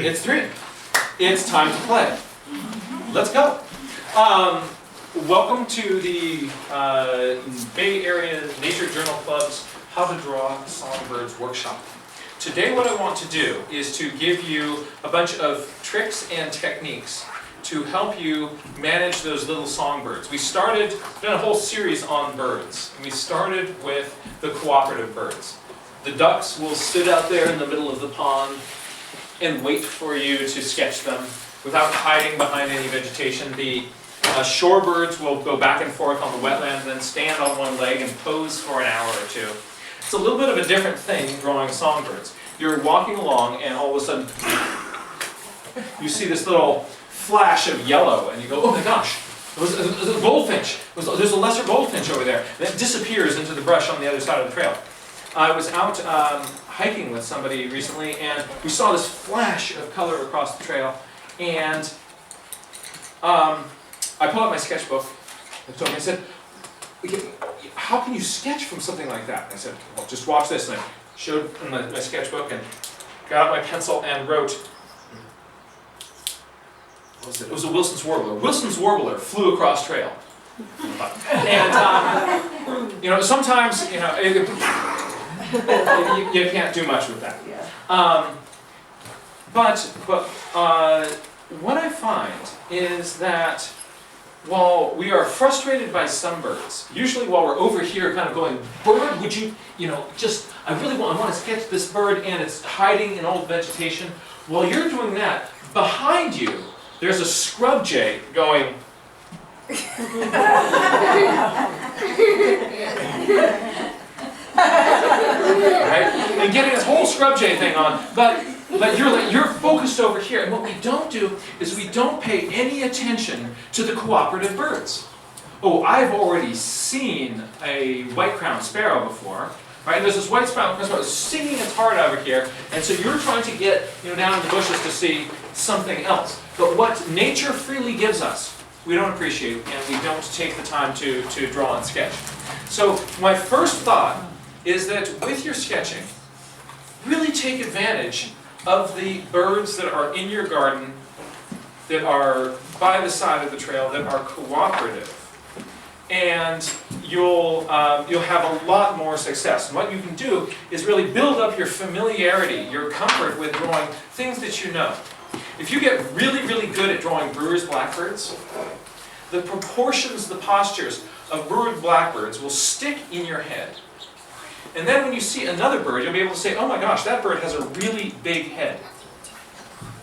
It's 3. It's time to play. Let's go. Welcome to the Bay Area Nature Journal Club's How to Draw Songbirds workshop. Today what I want to do is to give you a bunch of tricks and techniques to help you manage those little songbirds. We've done a whole series on birds. And we started with the cooperative birds. The ducks will sit out there in the middle of the pond and wait for you to sketch them without hiding behind any vegetation. The shorebirds will go back and forth on the wetland, then stand on one leg and pose for an hour or two. It's a little bit of a different thing drawing songbirds. You're walking along and all of a sudden you see this little flash of yellow and you go, oh my gosh, it was a goldfinch. There's a lesser goldfinch over there. And it disappears into the brush on the other side of the trail. I was out hiking with somebody recently, and we saw this flash of color across the trail, and I pulled out my sketchbook and told him, I said, how can you sketch from something like that? And I said, well, just watch this. And I showed him my sketchbook and got out my pencil and wrote, what was it? It was a Wilson's Warbler. Wilson's Warbler flew across trail. And, sometimes, you can't do much with that. But what I find is that while we are frustrated by some birds, usually while we're over here kind of going, bird, would you, I want to sketch this bird and it's hiding in old vegetation. While you're doing that, behind you, there's a scrub jay going, right? And getting this whole scrub jay thing on, but you're focused over here. And what we don't do is we don't pay any attention to the cooperative birds. Oh, I've already seen a white-crowned sparrow before, right? And there's this white-crowned sparrow singing its heart over here, and so you're trying to get down in the bushes to see something else. But what nature freely gives us, we don't appreciate, and we don't take the time to draw and sketch. So my first thought is that with your sketching, really take advantage of the birds that are in your garden, that are by the side of the trail, that are cooperative. And you'll have a lot more success. And what you can do is really build up your familiarity, your comfort with drawing things that you know. If you get really, really good at drawing brewer's blackbirds, the proportions, the postures of brewer's blackbirds will stick in your head. And then when you see another bird, you'll be able to say, oh my gosh, that bird has a really big head.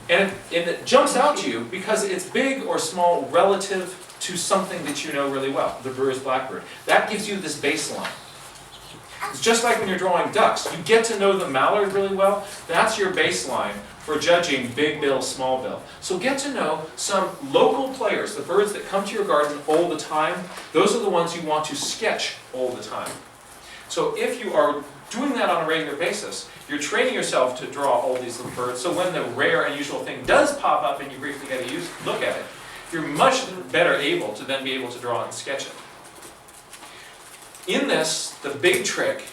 And it jumps out to you because it's big or small relative to something that you know really well, the brewer's blackbird. That gives you this baseline. It's just like when you're drawing ducks. You get to know the mallard really well. That's your baseline for judging big bill, small bill. So get to know some local players, the birds that come to your garden all the time. Those are the ones you want to sketch all the time. So if you are doing that on a regular basis, you're training yourself to draw all these little birds, so when the rare, unusual thing does pop up and you briefly get to look at it, you're much better able to then be able to draw and sketch it. In this, the big trick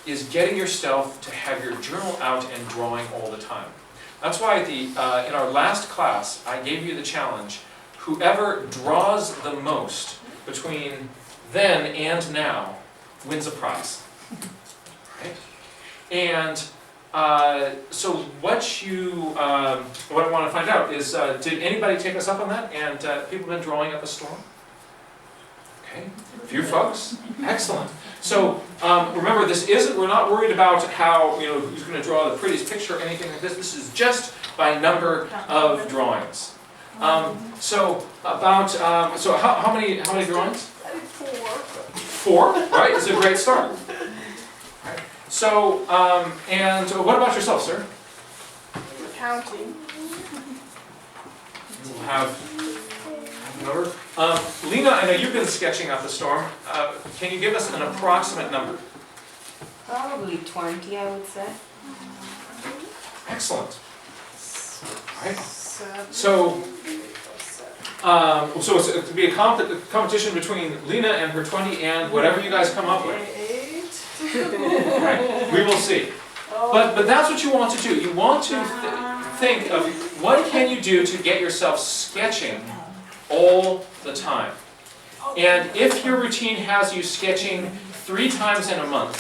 is getting yourself to have your journal out and drawing all the time. That's why in our last class, I gave you the challenge, whoever draws the most between then and now wins a prize. Right? And so what I want to find out is, did anybody take us up on that? And people have been drawing up a storm? Okay, a few folks. Excellent. So remember, we're not worried about how, who's going to draw the prettiest picture or anything like this. This is just by number of drawings. So how many drawings? 4, right? It's a great start. Right. So, and what about yourself, sir? We're counting. We'll have a number. Lena, I know you've been sketching out the storm. Can you give us an approximate number? Probably 20, I would say. Excellent. All right. 7. So it's to be a competition between Lena and her 20 and whatever you guys come up with. 8. Right. We will see. But that's what you want to do. You want to think of what can you do to get yourself sketching all the time. And if your routine has you sketching 3 times in a month,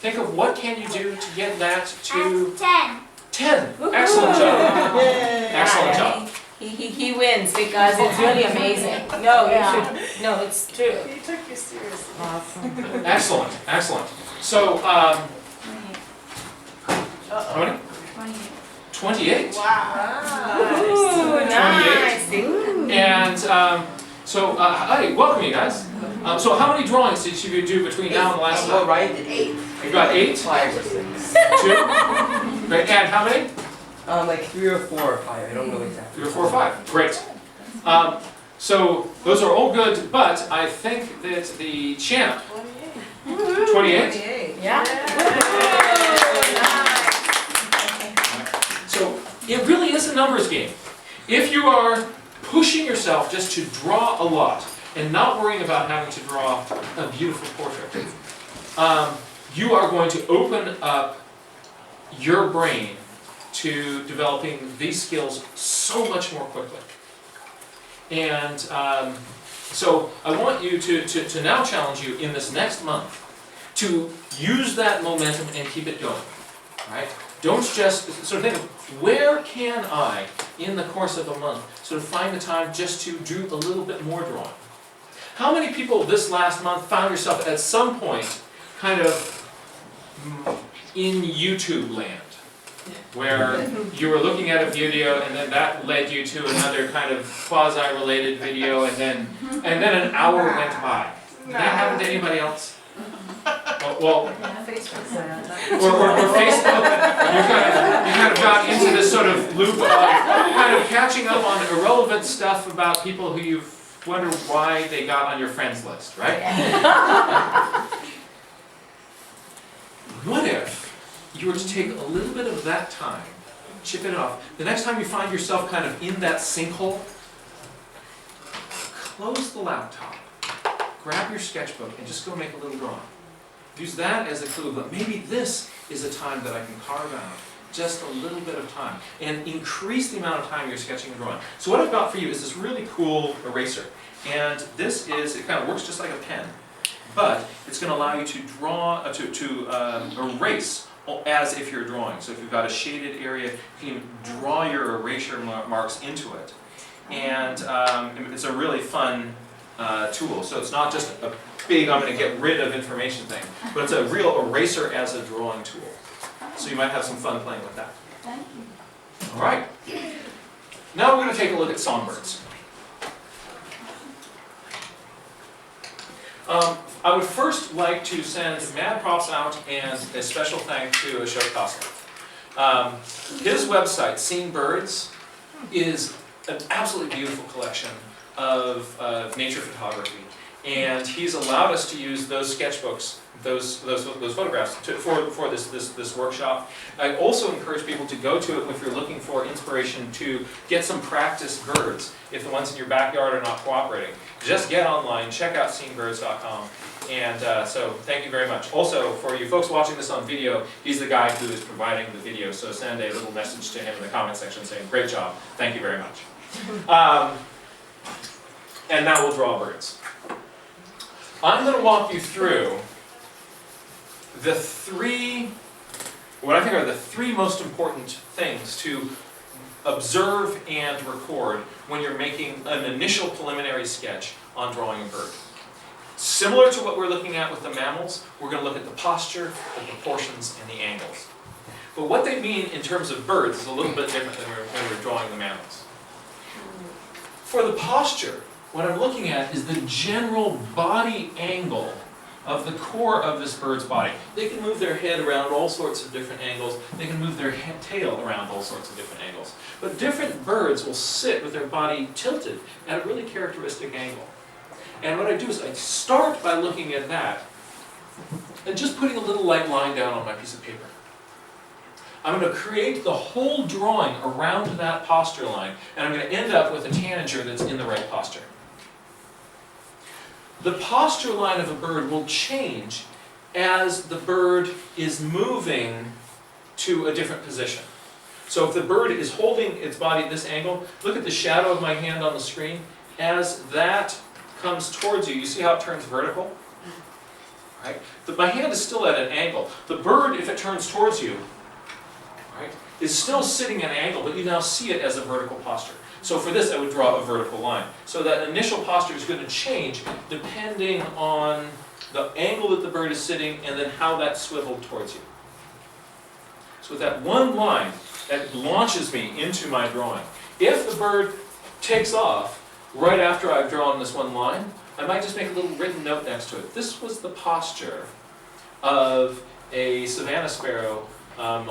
think of what can you do to get that to 10. 10. Excellent job. Excellent job. He wins because it's really amazing. No, you should. No, it's true. He took you seriously. Awesome. Excellent. Excellent. So, how many? 28. Wow. Ooh, nice. And so, hey, welcome you guys. So how many drawings did you do between now and the last Well, time? right, did 8. You've got 8? 5 or 6. 2? Great. And how many? Like 3 or 4 or 5. I don't know exactly. 3 or 4 or 5. Great. So those are all good, but I think that the champ, 28? Yeah. So it really is a numbers game. If you are pushing yourself just to draw a lot and not worrying about having to draw a beautiful portrait, you are going to open up your brain to developing these skills so much more quickly. And so I want you to now challenge you in this next month to use that momentum and keep it going, right? Don't just sort of think of where can I, in the course of a month, sort of find the time just to do a little bit more drawing. How many people this last month found yourself at some point kind of in YouTube land, where you were looking at a video and then that led you to another kind of quasi-related video and then an hour went by? Did that happen to anybody else? Well, or Facebook, you kind of got into this sort of loop of kind of catching up on irrelevant stuff about people who you wonder why they got on your friends list, right? What if you were to take a little bit of that time, chip it off, the next time you find yourself kind of in that sinkhole, close the laptop, grab your sketchbook, and just go make a little drawing. Use that as a clue, but maybe this is a time that I can carve out just a little bit of time and increase the amount of time you're sketching and drawing. So what I've got for you is this really cool eraser. And this is, it kind of works just like a pen, but it's going to allow you to draw, erase as if you're drawing. So if you've got a shaded area, you can draw your erasure marks into it. And it's a really fun tool. So it's not just a big, I'm going to get rid of information thing, but it's a real eraser as a drawing tool. So you might have some fun playing with that. Thank you. All right. Now we're going to take a look at songbirds. I would first like to send mad props out and a special thank to Ashok Khosla. His website, Songbirds, is an absolutely beautiful collection of nature photography. And he's allowed us to use those sketchbooks, those photographs for this workshop. I also encourage people to go to it if you're looking for inspiration to get some practice birds, if the ones in your backyard are not cooperating. Just get online, check out songbirds.com. And so thank you very much. Also, for you folks watching this on video, he's the guy who is providing the video, so send a little message to him in the comment section saying, great job, thank you very much. And now we'll draw birds. I'm going to walk you through the what I think are the three most important things to observe and record when you're making an initial preliminary sketch on drawing a bird. Similar to what we're looking at with the mammals, we're going to look at the posture, the proportions, and the angles. But what they mean in terms of birds is a little bit different than when we're drawing the mammals. For the posture, what I'm looking at is the general body angle of the core of this bird's body. They can move their head around all sorts of different angles. They can move their tail around all sorts of different angles. But different birds will sit with their body tilted at a really characteristic angle. And what I do is I start by looking at that and just putting a little light line down on my piece of paper. I'm going to create the whole drawing around that posture line, and I'm going to end up with a tanager that's in the right posture. The posture line of a bird will change as the bird is moving to a different position. So if the bird is holding its body at this angle, look at the shadow of my hand on the screen. As that comes towards you, you see how it turns vertical? Right? My hand is still at an angle. The bird, if it turns towards you, right, is still sitting at an angle, but you now see it as a vertical posture. So for this, I would draw a vertical line. So that initial posture is going to change depending on the angle that the bird is sitting and then how that's swiveled towards you. So with that one line, that launches me into my drawing. If the bird takes off right after I've drawn this one line, I might just make a little written note next to it. This was the posture of a savanna sparrow on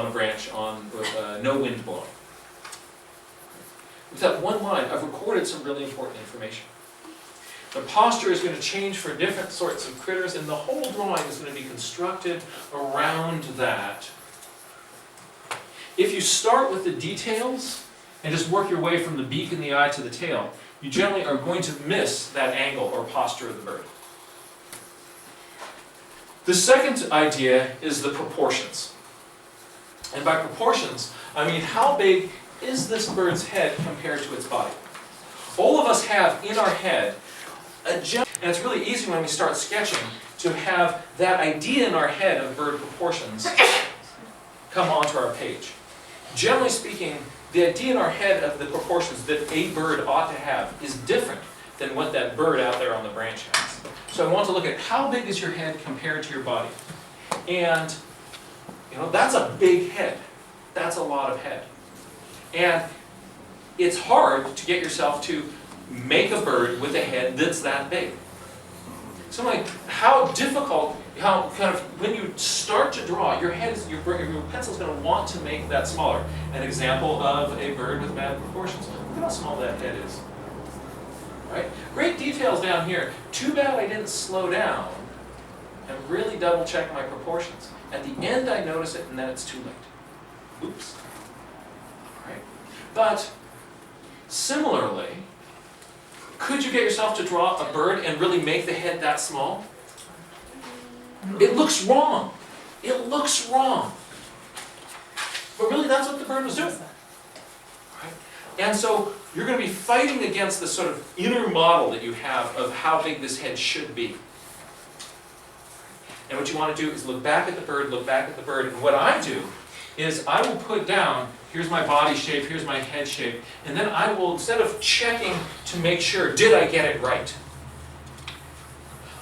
a branch with no wind blowing. With that one line, I've recorded some really important information. The posture is going to change for different sorts of critters, and the whole drawing is going to be constructed around that. If you start with the details and just work your way from the beak and the eye to the tail, you generally are going to miss that angle or posture of the bird. The second idea is the proportions. And by proportions, I mean how big is this bird's head compared to its body? All of us have in our head a general, and it's really easy when we start sketching to have that idea in our head of bird proportions come onto our page. Generally speaking, the idea in our head of the proportions that a bird ought to have is different than what that bird out there on the branch has. So I want to look at how big is your head compared to your body. And, that's a big head. That's a lot of head. And it's hard to get yourself to make a bird with a head that's that big. So how difficult, when you start to draw, your pencil's going to want to make that smaller. An example of a bird with bad proportions. Look at how small that head is. Right? Great details down here. Too bad I didn't slow down and really double check my proportions. At the end I notice it and then it's too late. Oops. Right? But similarly, could you get yourself to draw a bird and really make the head that small? It looks wrong. It looks wrong. But really that's what the bird was doing. Right? And so you're going to be fighting against this sort of inner model that you have of how big this head should be. And what you want to do is look back at the bird, and what I do is I will put down, here's my body shape, here's my head shape, and then I will, instead of checking to make sure, did I get it right?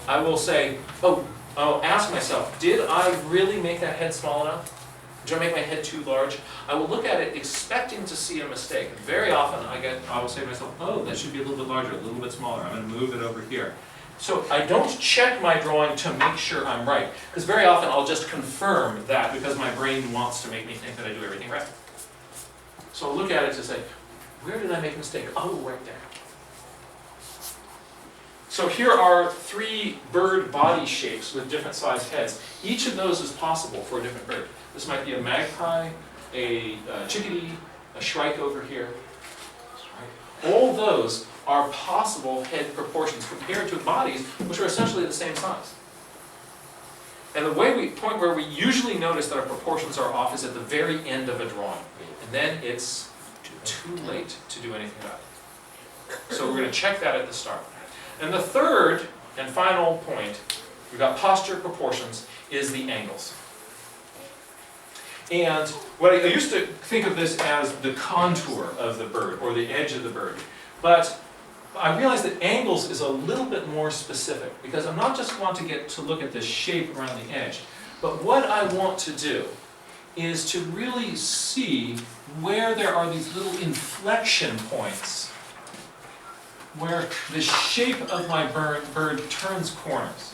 I will say, I'll ask myself, did I really make that head small enough? Did I make my head too large? I will look at it expecting to see a mistake. Very often I will say to myself, that should be a little bit larger, a little bit smaller. I'm going to move it over here. So I don't check my drawing to make sure I'm right, because very often I'll just confirm that because my brain wants to make me think that I do everything right. So I'll look at it to say, where did I make a mistake? Oh, right there. So here are 3 bird body shapes with different sized heads. Each of those is possible for a different bird. This might be a magpie, a chickadee, a shrike over here. All those are possible head proportions compared to bodies which are essentially the same size. And the point where we usually notice that our proportions are off is at the very end of a drawing. And then it's too late to do anything about it. So we're going to check that at the start. And the third and final point, we've got posture proportions, is the angles. And what I used to think of this as the contour of the bird, or the edge of the bird. But I realized that angles is a little bit more specific, because I'm not just want to get to look at the shape around the edge, but what I want to do is to really see where there are these little inflection points where the shape of my bird turns corners.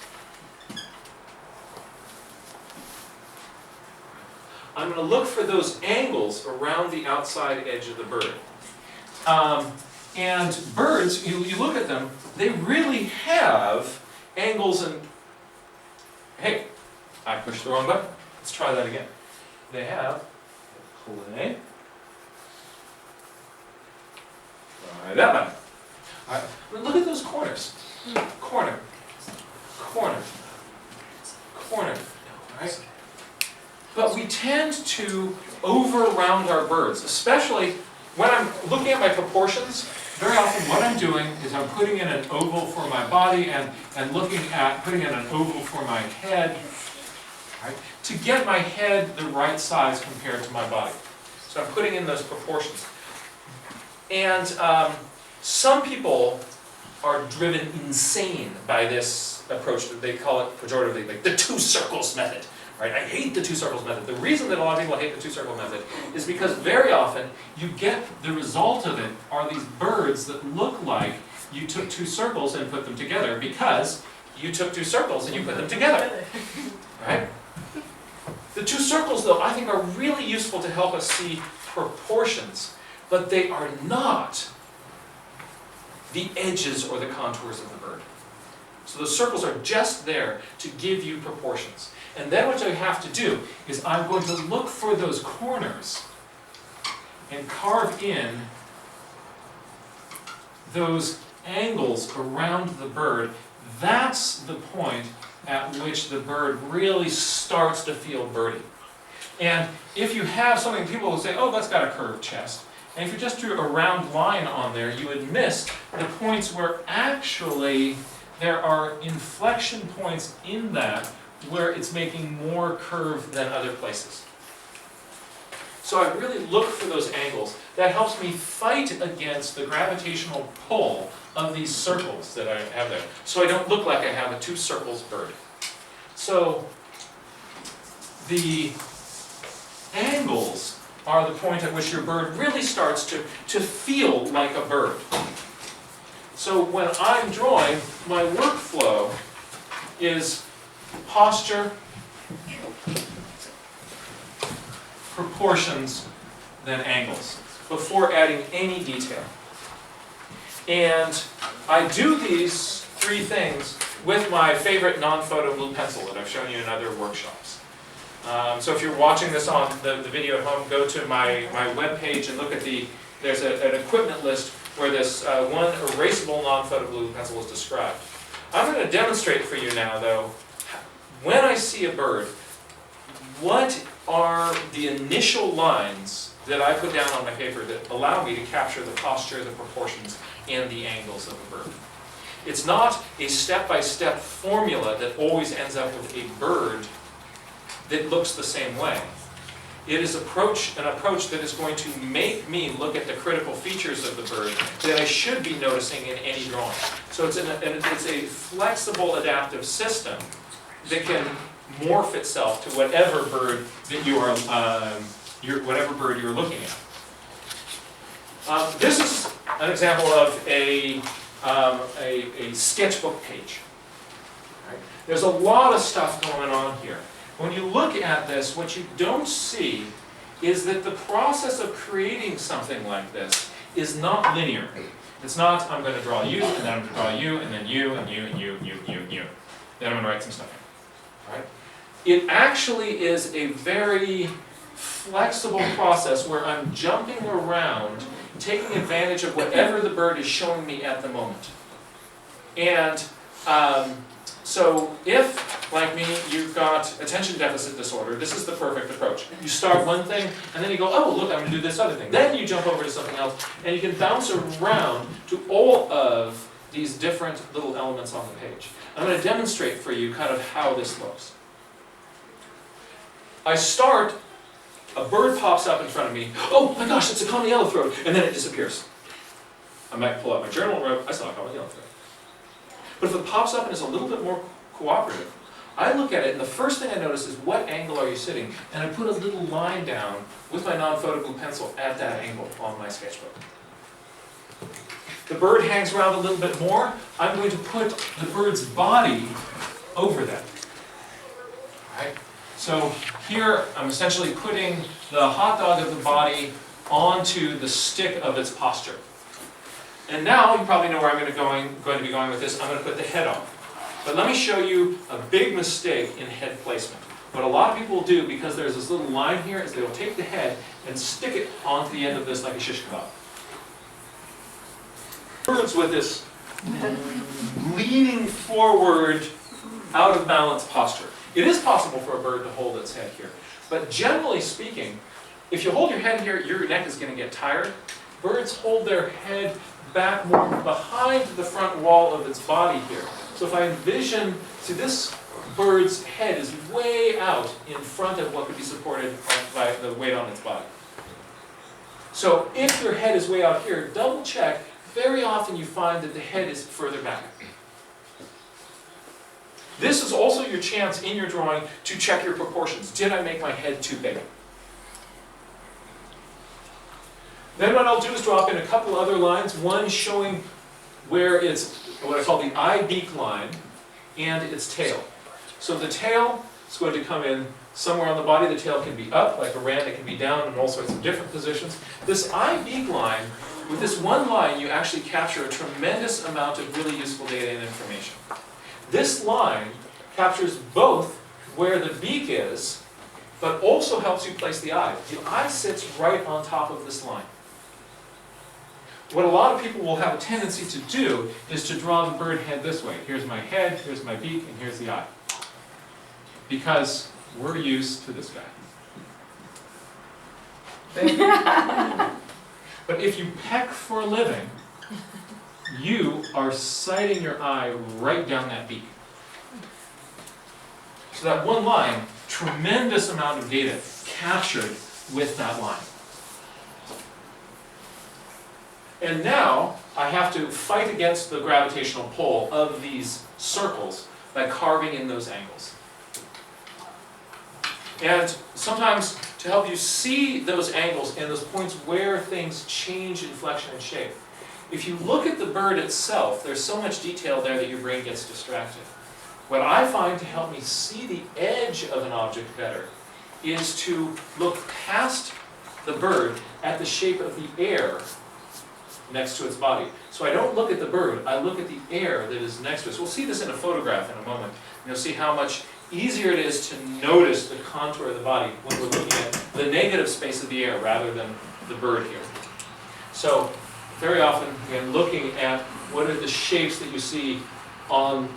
I'm going to look for those angles around the outside edge of the bird. And birds, you look at them, they really have angles and... Hey, I pushed the wrong button. Let's try that again. They have... Play. Try that button. All right. Look at those corners. Corner. Corner. Corner. Right? But we tend to over-round our birds, especially when I'm looking at my proportions. Very often what I'm doing is I'm putting in an oval for my body and looking at putting in an oval for my head, right, to get my head the right size compared to my body. So I'm putting in those proportions. And some people are driven insane by this approach. They call it pejoratively like the two circles method. Right? I hate the two circles method. The reason that a lot of people hate the two circle method is because very often you get the result of it are these birds that look like you took two circles and put them together because you took two circles and you put them together. Right? The two circles, though, I think are really useful to help us see proportions, but they are not the edges or the contours of the bird. So the circles are just there to give you proportions. And then what I have to do is I'm going to look for those corners and carve in those angles around the bird. That's the point at which the bird really starts to feel birdy. And if you have something, people will say, oh, that's got a curved chest. And if you just drew a round line on there, you would miss the points where actually there are inflection points in that where it's making more curve than other places. So I really look for those angles. That helps me fight against the gravitational pull of these circles that I have there. So I don't look like I have a two circles bird. So the angles are the point at which your bird really starts to feel like a bird. So when I'm drawing, my workflow is posture, proportions, then angles, before adding any detail. And I do these three things with my favorite non-photo blue pencil that I've shown you in other workshops. So if you're watching this on the video at home, go to my webpage and look at there's an equipment list where this one erasable non-photo blue pencil is described. I'm going to demonstrate for you now, though, when I see a bird, what are the initial lines that I put down on my paper that allow me to capture the posture, the proportions, and the angles of a bird. It's not a step-by-step formula that always ends up with a bird that looks the same way. It is an approach that is going to make me look at the critical features of the bird that I should be noticing in any drawing. So it's a flexible adaptive system that can morph itself to whatever bird that you are, whatever bird you're looking at. This is an example of a sketchbook page. Right? There's a lot of stuff going on here. When you look at this, what you don't see is that the process of creating something like this is not linear. It's not, I'm going to draw you, and then I'm going to draw you, and then you, and you, and you, you. Then I'm going to write some stuff in. Right? It actually is a very flexible process where I'm jumping around, taking advantage of whatever the bird is showing me at the moment. And so if, like me, you've got attention deficit disorder, this is the perfect approach. You start one thing, and then you go, oh, look, I'm going to do this other thing. Then you jump over to something else, and you can bounce around to all of these different little elements on the page. I'm going to demonstrate for you kind of how this looks. I start, a bird pops up in front of me, oh my gosh, it's a common yellowthroat, and then it disappears. I might pull out my journal and write, I saw a common yellowthroat. But if it pops up and is a little bit more cooperative, I look at it and the first thing I notice is what angle are you sitting? And I put a little line down with my non-photo blue pencil at that angle on my sketchbook. The bird hangs around a little bit more, I'm going to put the bird's body over that. Right? So here I'm essentially putting the hot dog of the body onto the stick of its posture. And now you probably know where I'm going to be going with this. I'm going to put the head on. But let me show you a big mistake in head placement. What a lot of people will do, because there's this little line here, is they will take the head and stick it onto the end of this like a shish kebab. Birds with this leaning forward, out of balance posture. It is possible for a bird to hold its head here. But generally speaking, if you hold your head here, your neck is going to get tired. Birds hold their head back more behind the front wall of its body here. So if I envision, see this bird's head is way out in front of what could be supported by the weight on its body. So if your head is way out here, double check. Very often you find that the head is further back. This is also your chance in your drawing to check your proportions. Did I make my head too big? Then what I'll do is drop in a couple other lines, one showing where it's what I call the eye beak line and its tail. So the tail is going to come in somewhere on the body. The tail can be up, like a wren, it can be down in all sorts of different positions. This eye beak line, with this one line, you actually capture a tremendous amount of really useful data and information. This line captures both where the beak is, but also helps you place the eye. The eye sits right on top of this line. What a lot of people will have a tendency to do is to draw the bird head this way. Here's my head, here's my beak, and here's the eye. Because we're used to this guy. But if you peck for a living, you are sighting your eye right down that beak. So that one line, tremendous amount of data captured with that line. And now I have to fight against the gravitational pull of these circles by carving in those angles. And sometimes to help you see those angles and those points where things change in flexion and shape, if you look at the bird itself, there's so much detail there that your brain gets distracted. What I find to help me see the edge of an object better is to look past the bird at the shape of the air next to its body. So I don't look at the bird, I look at the air that is next to us. We'll see this in a photograph in a moment. You'll see how much easier it is to notice the contour of the body when we're looking at the negative space of the air rather than the bird here. So very often, when looking at what are the shapes that you see on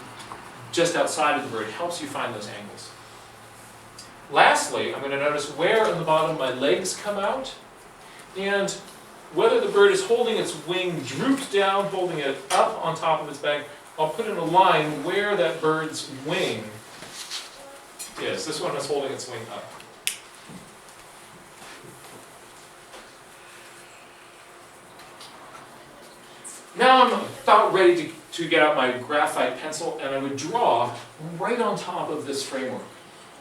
just outside of the bird, helps you find those angles. Lastly, I'm going to notice where on the bottom my legs come out, and whether the bird is holding its wing drooped down, holding it up on top of its back. I'll put in a line where that bird's wing is. This one is holding its wing up. Now I'm about ready to get out my graphite pencil, and I would draw right on top of this framework.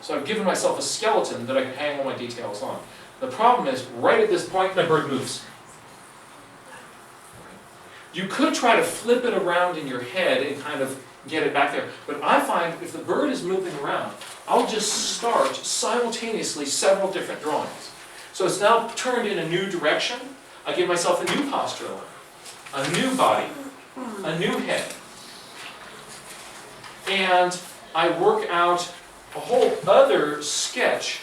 So I've given myself a skeleton that I can hang all my details on. The problem is, right at this point, my bird moves. You could try to flip it around in your head and kind of get it back there. But I find if the bird is moving around, I'll just start simultaneously several different drawings. So it's now turned in a new direction. I give myself a new posture line, a new body, a new head. And I work out a whole other sketch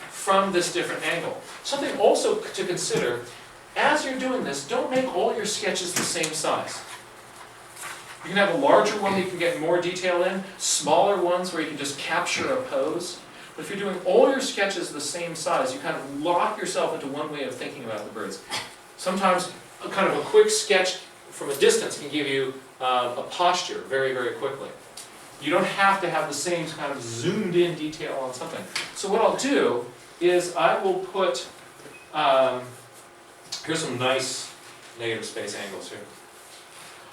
from this different angle. Something also to consider, as you're doing this, don't make all your sketches the same size. You can have a larger one that you can get more detail in, smaller ones where you can just capture a pose. But if you're doing all your sketches the same size, you kind of lock yourself into one way of thinking about the birds. Sometimes a kind of a quick sketch from a distance can give you a posture very, very quickly. You don't have to have the same kind of zoomed in detail on something. So what I'll do is I will put, here's some nice negative space angles here.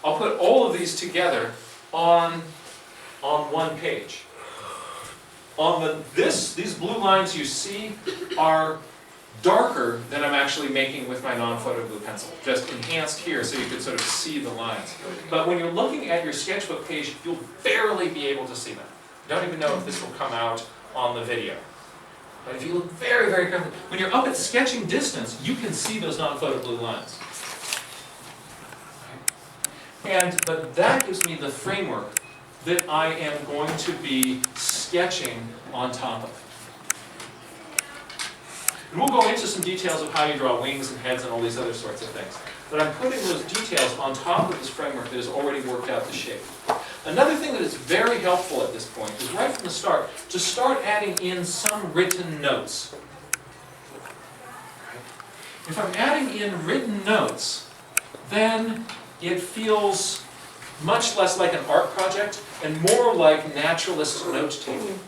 I'll put all of these together on one page. These blue lines you see are darker than I'm actually making with my non-photo blue pencil. Just enhanced here so you can sort of see the lines. But when you're looking at your sketchbook page, you'll barely be able to see them. You don't even know if this will come out on the video. But if you look very, very carefully, when you're up at sketching distance, you can see those non-photo blue lines. But that gives me the framework that I am going to be sketching on top of. And we'll go into some details of how you draw wings and heads and all these other sorts of things. But I'm putting those details on top of this framework that has already worked out the shape. Another thing that is very helpful at this point is right from the start to start adding in some written notes. If I'm adding in written notes, then it feels much less like an art project and more like naturalist note-taking.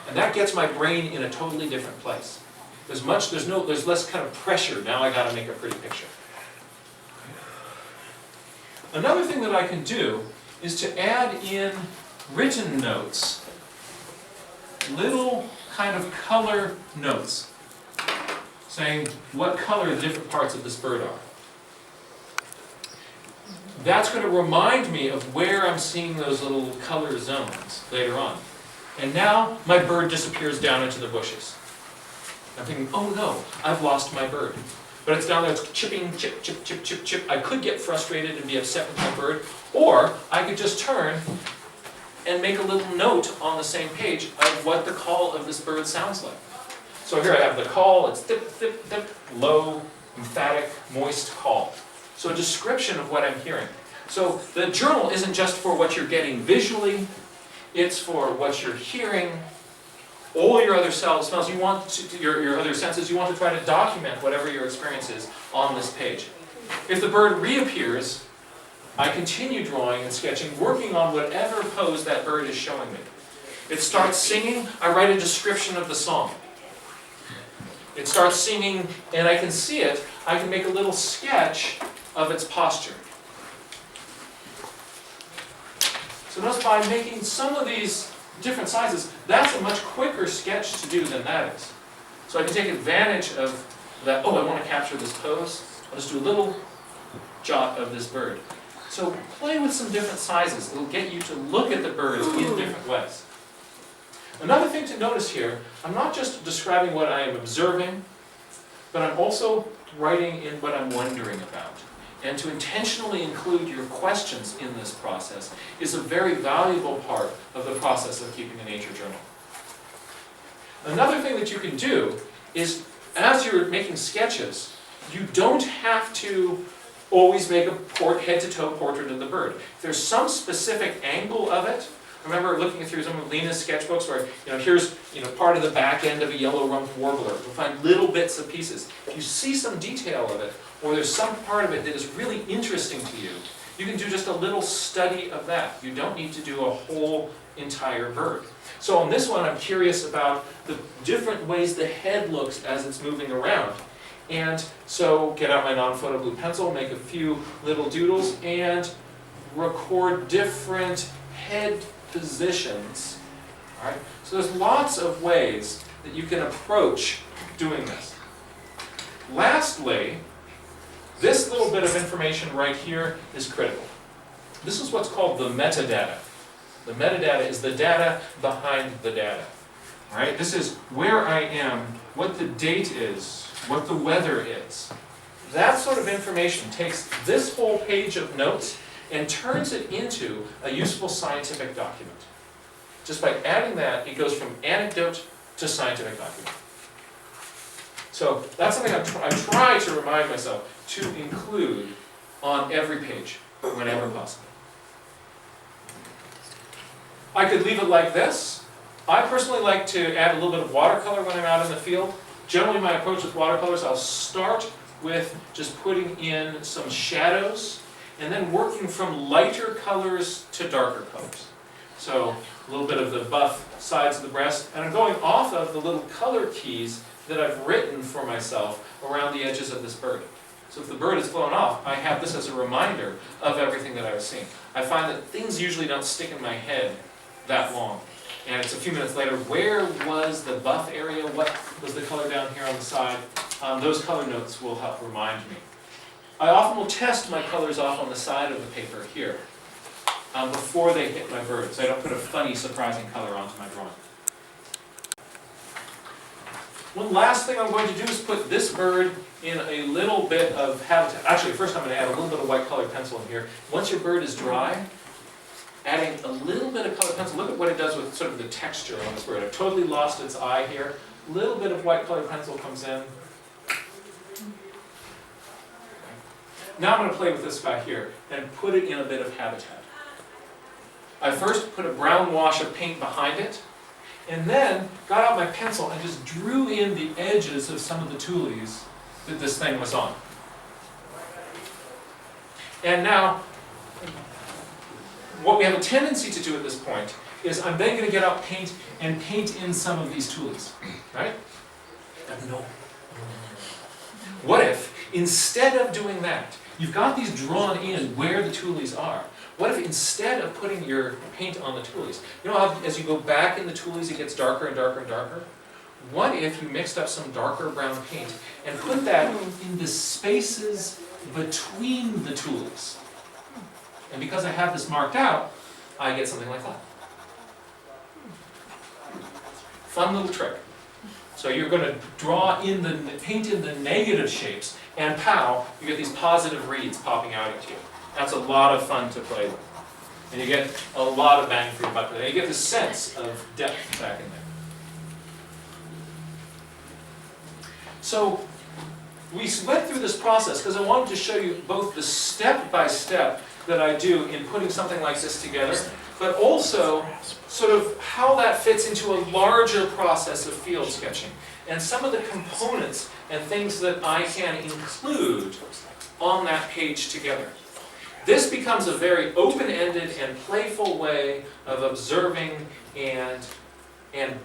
And that gets my brain in a totally different place. There's less kind of pressure. Now I got to make a pretty picture. Another thing that I can do is to add in written notes, little kind of color notes, saying what color the different parts of this bird are. That's going to remind me of where I'm seeing those little color zones later on. And now my bird disappears down into the bushes. I'm thinking, oh no, I've lost my bird. But it's down there, it's chipping, chip, chip, chip, chip, chip. I could get frustrated and be upset with my bird, or I could just turn and make a little note on the same page of what the call of this bird sounds like. So here I have the call, it's dip, dip, dip, low, emphatic, moist call. So a description of what I'm hearing. So the journal isn't just for what you're getting visually, it's for what you're hearing, all your other smells you want to, your other senses, you want to try to document whatever your experience is on this page. If the bird reappears, I continue drawing and sketching, working on whatever pose that bird is showing me. It starts singing, I write a description of the song. It starts singing and I can see it, I can make a little sketch of its posture. So notice by making some of these different sizes, that's a much quicker sketch to do than that is. So I can take advantage of that, oh, I want to capture this pose. I'll just do a little jot of this bird. So play with some different sizes. It'll get you to look at the birds in different ways. Another thing to notice here, I'm not just describing what I am observing, but I'm also writing in what I'm wondering about. And to intentionally include your questions in this process is a very valuable part of the process of keeping a nature journal. Another thing that you can do is, as you're making sketches, you don't have to always make a head-to-toe portrait of the bird. If there's some specific angle of it, remember looking through some of Lena's sketchbooks where, here's part of the back end of a yellow-rumped warbler. You'll find little bits and pieces. If you see some detail of it, or there's some part of it that is really interesting to you, you can do just a little study of that. You don't need to do a whole entire bird. So on this one, I'm curious about the different ways the head looks as it's moving around. And so get out my non-photo blue pencil, make a few little doodles, and record different head positions. All right? So there's lots of ways that you can approach doing this. Lastly, this little bit of information right here is critical. This is what's called the metadata. The metadata is the data behind the data. All right? This is where I am, what the date is, what the weather is. That sort of information takes this whole page of notes and turns it into a useful scientific document. Just by adding that, it goes from anecdote to scientific document. So that's something I try to remind myself to include on every page, whenever possible. I could leave it like this. I personally like to add a little bit of watercolor when I'm out in the field. Generally, my approach with watercolors, I'll start with just putting in some shadows and then working from lighter colors to darker colors. So a little bit of the buff sides of the breast, and I'm going off of the little color keys that I've written for myself around the edges of this bird. So if the bird is flown off, I have this as a reminder of everything that I was seeing. I find that things usually don't stick in my head that long. And it's a few minutes later, where was the buff area? What was the color down here on the side? Those color notes will help remind me. I often will test my colors off on the side of the paper here before they hit my bird, so I don't put a funny, surprising color onto my drawing. One last thing I'm going to do is put this bird in a little bit of habitat. Actually, first I'm going to add a little bit of white colored pencil in here. Once your bird is dry, adding a little bit of colored pencil, look at what it does with sort of the texture on this bird. I've totally lost its eye here. A little bit of white colored pencil comes in. Now I'm going to play with this guy here and put it in a bit of habitat. I first put a brown wash of paint behind it, and then got out my pencil and just drew in the edges of some of the tules that this thing was on. And now, what we have a tendency to do at this point is I'm then going to get out paint and paint in some of these tulies, right? But no. What if, instead of doing that, you've got these drawn in where the tulies are. What if instead of putting your paint on the tulies, you know how as you go back in the tulies it gets darker and darker and darker? What if you mixed up some darker brown paint and put that in the spaces between the tulies? And because I have this marked out, I get something like that. Fun little trick. So you're going to draw in the, paint in the negative shapes, and pow, you get these positive reeds popping out at you. That's a lot of fun to play with. And you get a lot of bang for your buck. And you get this sense of depth back in there. So we went through this process because I wanted to show you both the step-by-step that I do in putting something like this together, but also sort of how that fits into a larger process of field sketching, and some of the components and things that I can include on that page together. This becomes a very open-ended and playful way of observing and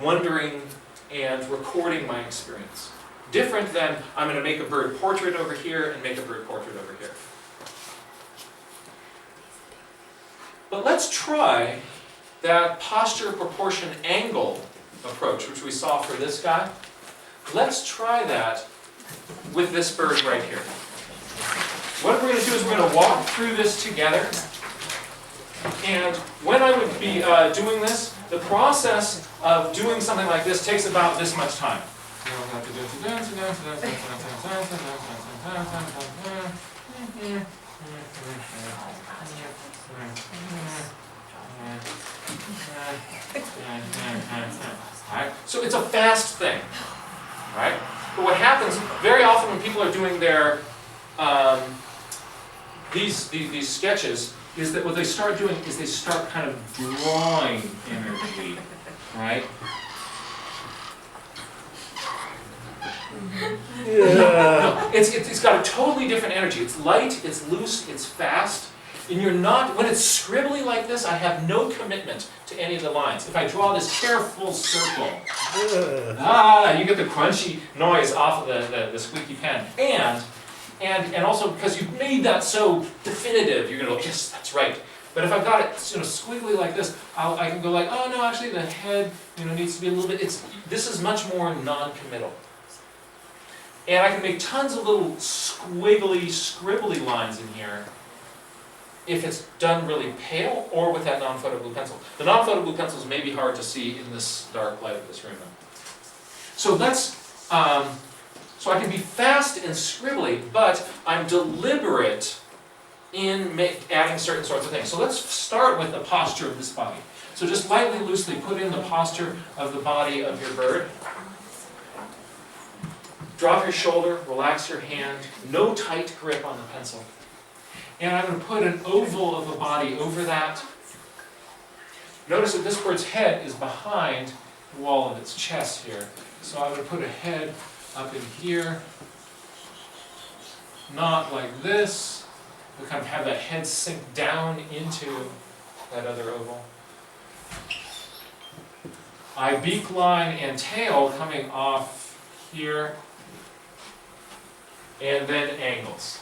wondering and recording my experience. Different than I'm going to make a bird portrait over here and make a bird portrait over here. But let's try that posture, proportion, angle approach, which we saw for this guy. Let's try that with this bird right here. What we're going to do is we're going to walk through this together. And when I would be doing this, the process of doing something like this takes about this much time. Right? So it's a fast thing, right? But what happens very often when people are doing their these sketches is that what they start doing is they start kind of drawing energy, right? No, it's got a totally different energy. It's light, it's loose, it's fast. And you're not, when it's scribbly like this, I have no commitment to any of the lines. If I draw this careful circle, you get the crunchy noise off of the squeaky pen. And also because you've made that so definitive, you're going to go, yes, that's right. But if I've got it squiggly like this, I can go like, oh no, actually the head needs to be a little bit, this is much more non-committal. And I can make tons of little squiggly, scribbly lines in here if it's done really pale or with that non-photo blue pencil. The non-photo blue pencils may be hard to see in this dark light of this room. So so I can be fast and scribbly, but I'm deliberate in adding certain sorts of things. So let's start with the posture of this body. So just lightly, loosely put in the posture of the body of your bird. Drop your shoulder, relax your hand, no tight grip on the pencil. And I'm going to put an oval of a body over that. Notice that this bird's head is behind the wall of its chest here. So I'm going to put a head up in here, not like this. We'll kind of have that head sink down into that other oval. Eye, beak line, and tail coming off here. And then angles.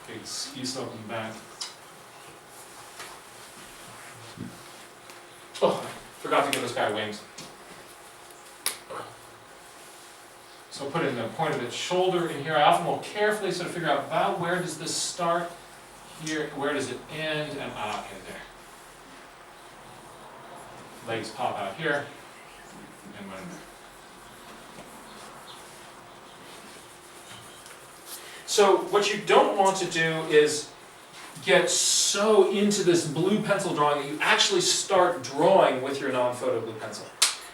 Big ski slope in the back. Oh, I forgot to give this guy wings. So put in the point of its shoulder in here. I often will carefully sort of figure out about where does this start here, where does it end, and okay, there. Legs pop out here, and one there. So what you don't want to do is get so into this blue pencil drawing that you actually start drawing with your non-photo blue pencil.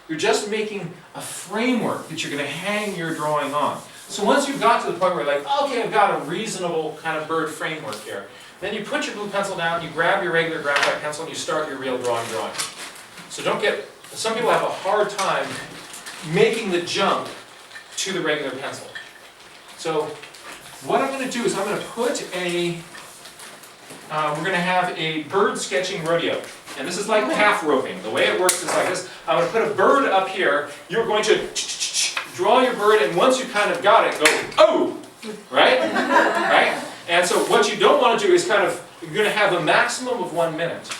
You're just making a framework that you're going to hang your drawing on. So once you've got to the point where you're like, okay, I've got a reasonable kind of bird framework here, then you put your blue pencil down, you grab your regular graphite pencil, and you start your real drawing. So don't get, some people have a hard time making the jump to the regular pencil. So what I'm going to do is I'm going to put a, we're going to have a bird sketching rodeo. And this is like calf roping. The way it works is like this. I'm going to put a bird up here. You're going to draw your bird, and once you kind of got it, go, oh! Right? Right? And so what you don't want to do is kind of, you're going to have a maximum of 1 minute.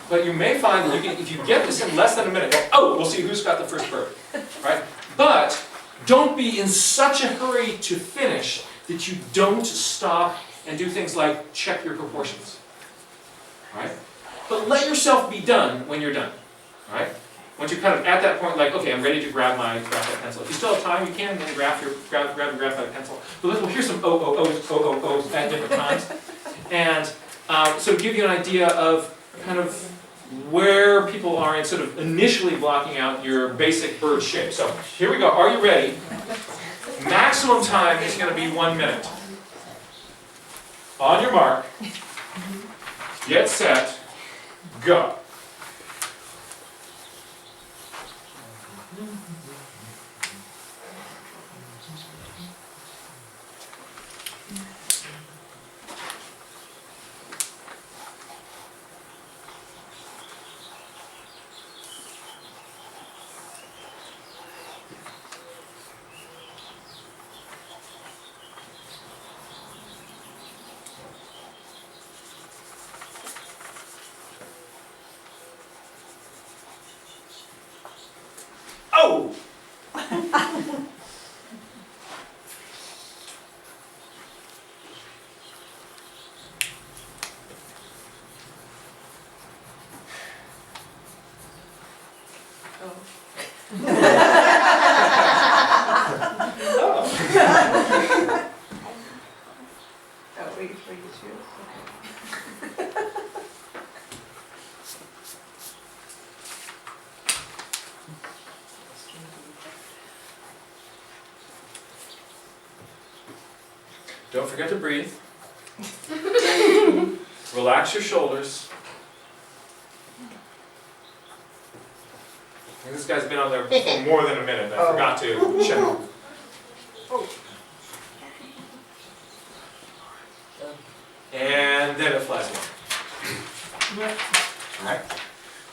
But you may find that you can, if you get this in less than a minute, go, oh, we'll see who's got the first bird. Right? But don't be in such a hurry to finish that you don't stop and do things like check your proportions. Right? But let yourself be done when you're done. Right? Once you're kind of at that point, like, okay, I'm ready to grab that pencil. If you still have time, you can then grab your graphite pencil. But here's some O's at different times. And so to give you an idea of kind of where people are in sort of initially blocking out your basic bird shape. So here we go. Are you ready? Maximum time is going to be 1 minute. On your mark, get set, go. Oh! Oh, wait for you to. Okay. Don't forget to breathe. Relax your shoulders. I think this guy's been on there for more than a minute. I forgot to check. And then it flies away. Alright.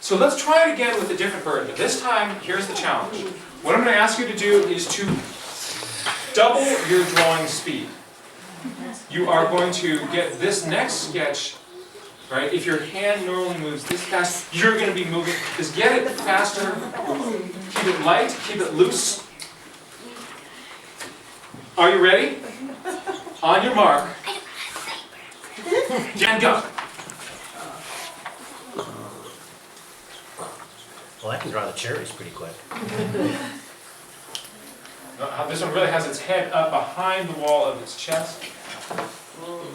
So let's try it again with a different bird. But this time, here's the challenge. What I'm going to ask you to do is to double your drawing speed. You are going to get this next sketch, right? If your hand normally moves this fast, you're going to be moving. Just get it faster. Keep it light. Keep it loose. Are you ready? On your mark. And go. Well, I can draw the cherries pretty quick. This one really has its head up behind the wall of its chest. Oh!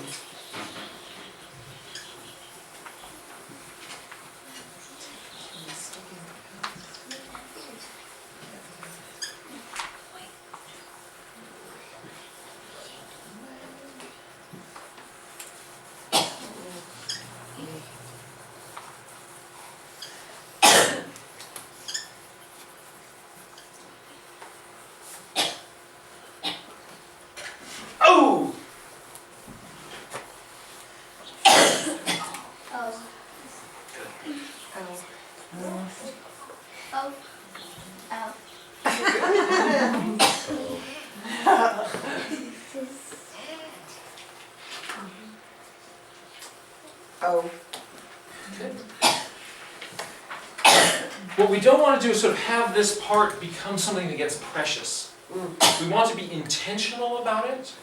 What we don't want to do is sort of have this part become something that gets precious. We want to be intentional about it,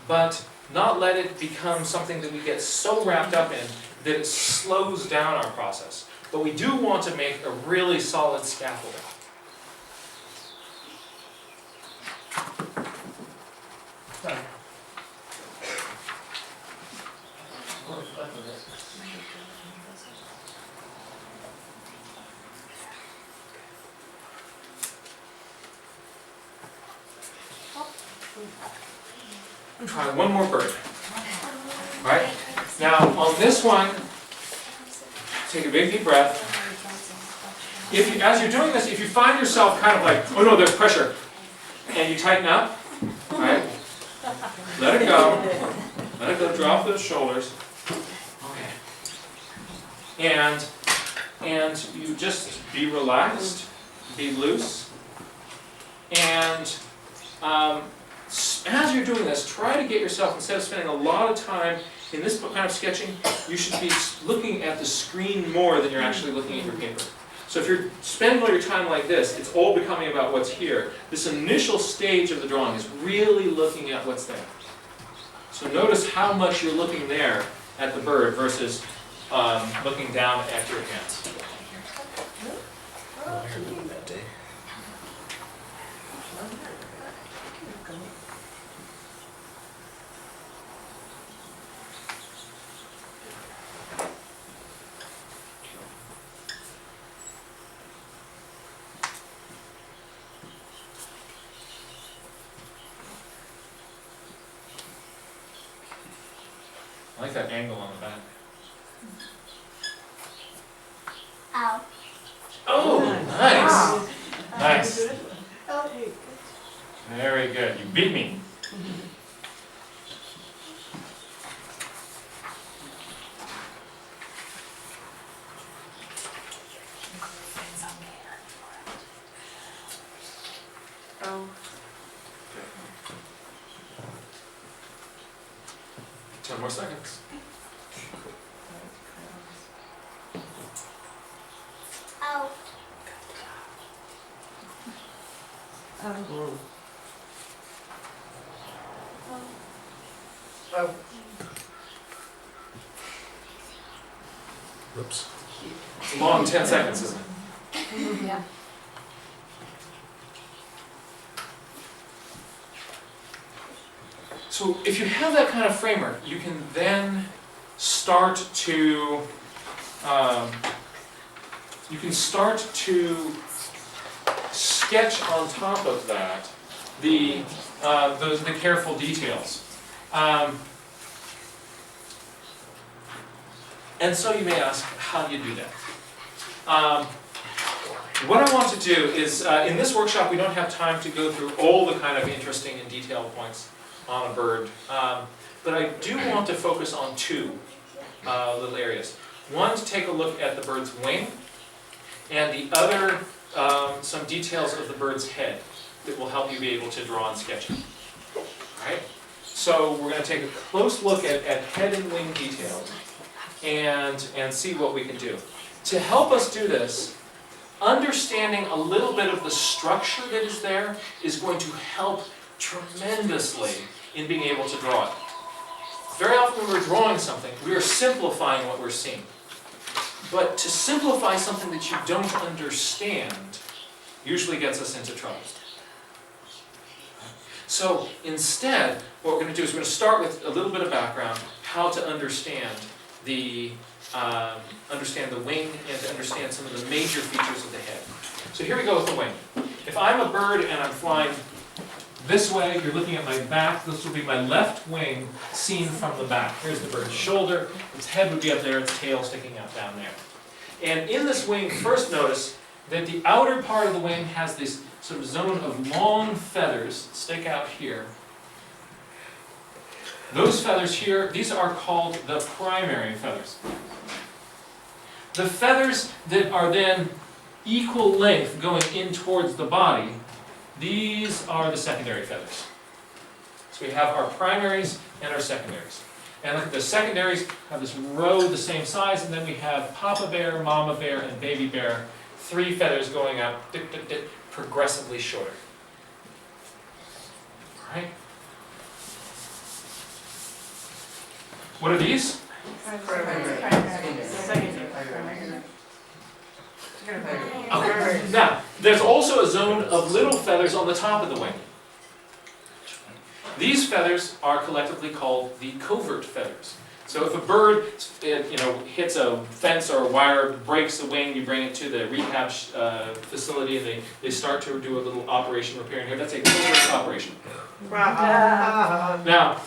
but not let it become something that we get so wrapped up in that it slows down our process. But we do want to make a really solid scaffolding. Try one more bird. All right? Now, on this one, take a big deep breath. as you're doing this, if you find yourself kind of like, oh no, there's pressure, and you tighten up, right? Let it go. Let it go. Drop those shoulders. Okay. And you just be relaxed, be loose, and as you're doing this, try to get yourself, instead of spending a lot of time in this kind of sketching, you should be looking at the screen more than you're actually looking at your paper. So if you're spending all your time like this, it's all becoming about what's here. This initial stage of the drawing is really looking at what's there. So notice how much you're looking there at the bird versus looking down at your hands. Oh, you're having a bad day. I like that angle on the back. Ow. Oh, nice. Nice. Oh. Very good. You beat me. Oh. 10 more seconds. Ow. Oh. Whoops. It's a long 10 seconds, isn't it? Yeah. So if you have that kind of framework, you can then start to sketch on top of that the careful details. And so you may ask, how do you do that? What I want to do is, in this workshop we don't have time to go through all the kind of interesting and detailed points on a bird, but I do want to focus on two little areas. One, to take a look at the bird's wing, and the other, some details of the bird's head that will help you be able to draw and sketch it. Alright? So we're going to take a close look at head and wing details and see what we can do. To help us do this, understanding a little bit of the structure that is there is going to help tremendously in being able to draw it. Very often when we're drawing something, we are simplifying what we're seeing. But to simplify something that you don't understand usually gets us into trouble. So instead, what we're going to do is we're going to start with a little bit of background, how to understand the wing and to understand some of the major features of the head. So here we go with the wing. If I'm a bird and I'm flying this way, you're looking at my back, this will be my left wing seen from the back. Here's the bird's shoulder, its head would be up there, its tail sticking out down there. And in this wing, first notice that the outer part of the wing has this sort of zone of long feathers that stick out here. Those feathers here, these are called the primary feathers. The feathers that are then equal length going in towards the body, these are the secondary feathers. So we have our primaries and our secondaries. And look at the secondaries have this row the same size, and then we have Papa Bear, Mama Bear, and Baby Bear. 3 feathers going up, progressively shorter. All right? What are these? Okay. Now, there's also a zone of little feathers on the top of the wing. These feathers are collectively called the covert feathers. So if a bird hits a fence or a wire, breaks the wing, you bring it to the rehab facility and they start to do a little operation repair in here. That's a covert operation. Now,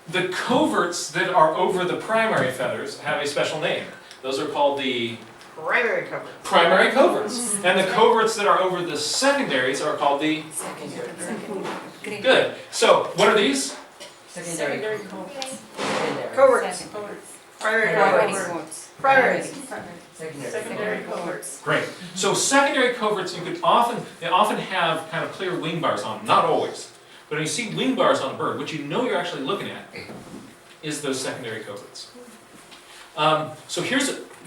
the coverts that are over the primary feathers have a special name. Those are called the Primary cover. Primary coverts. And the coverts that are over the secondaries are called the, good. So what are these? Secondary. Coverts. Primary cover. Coverts. Primary. Secondary. Secondary coverts. Great. So secondary coverts, they often have kind of clear wing bars on them, not always. But when you see wing bars on a bird, what you know you're actually looking at is those secondary coverts. So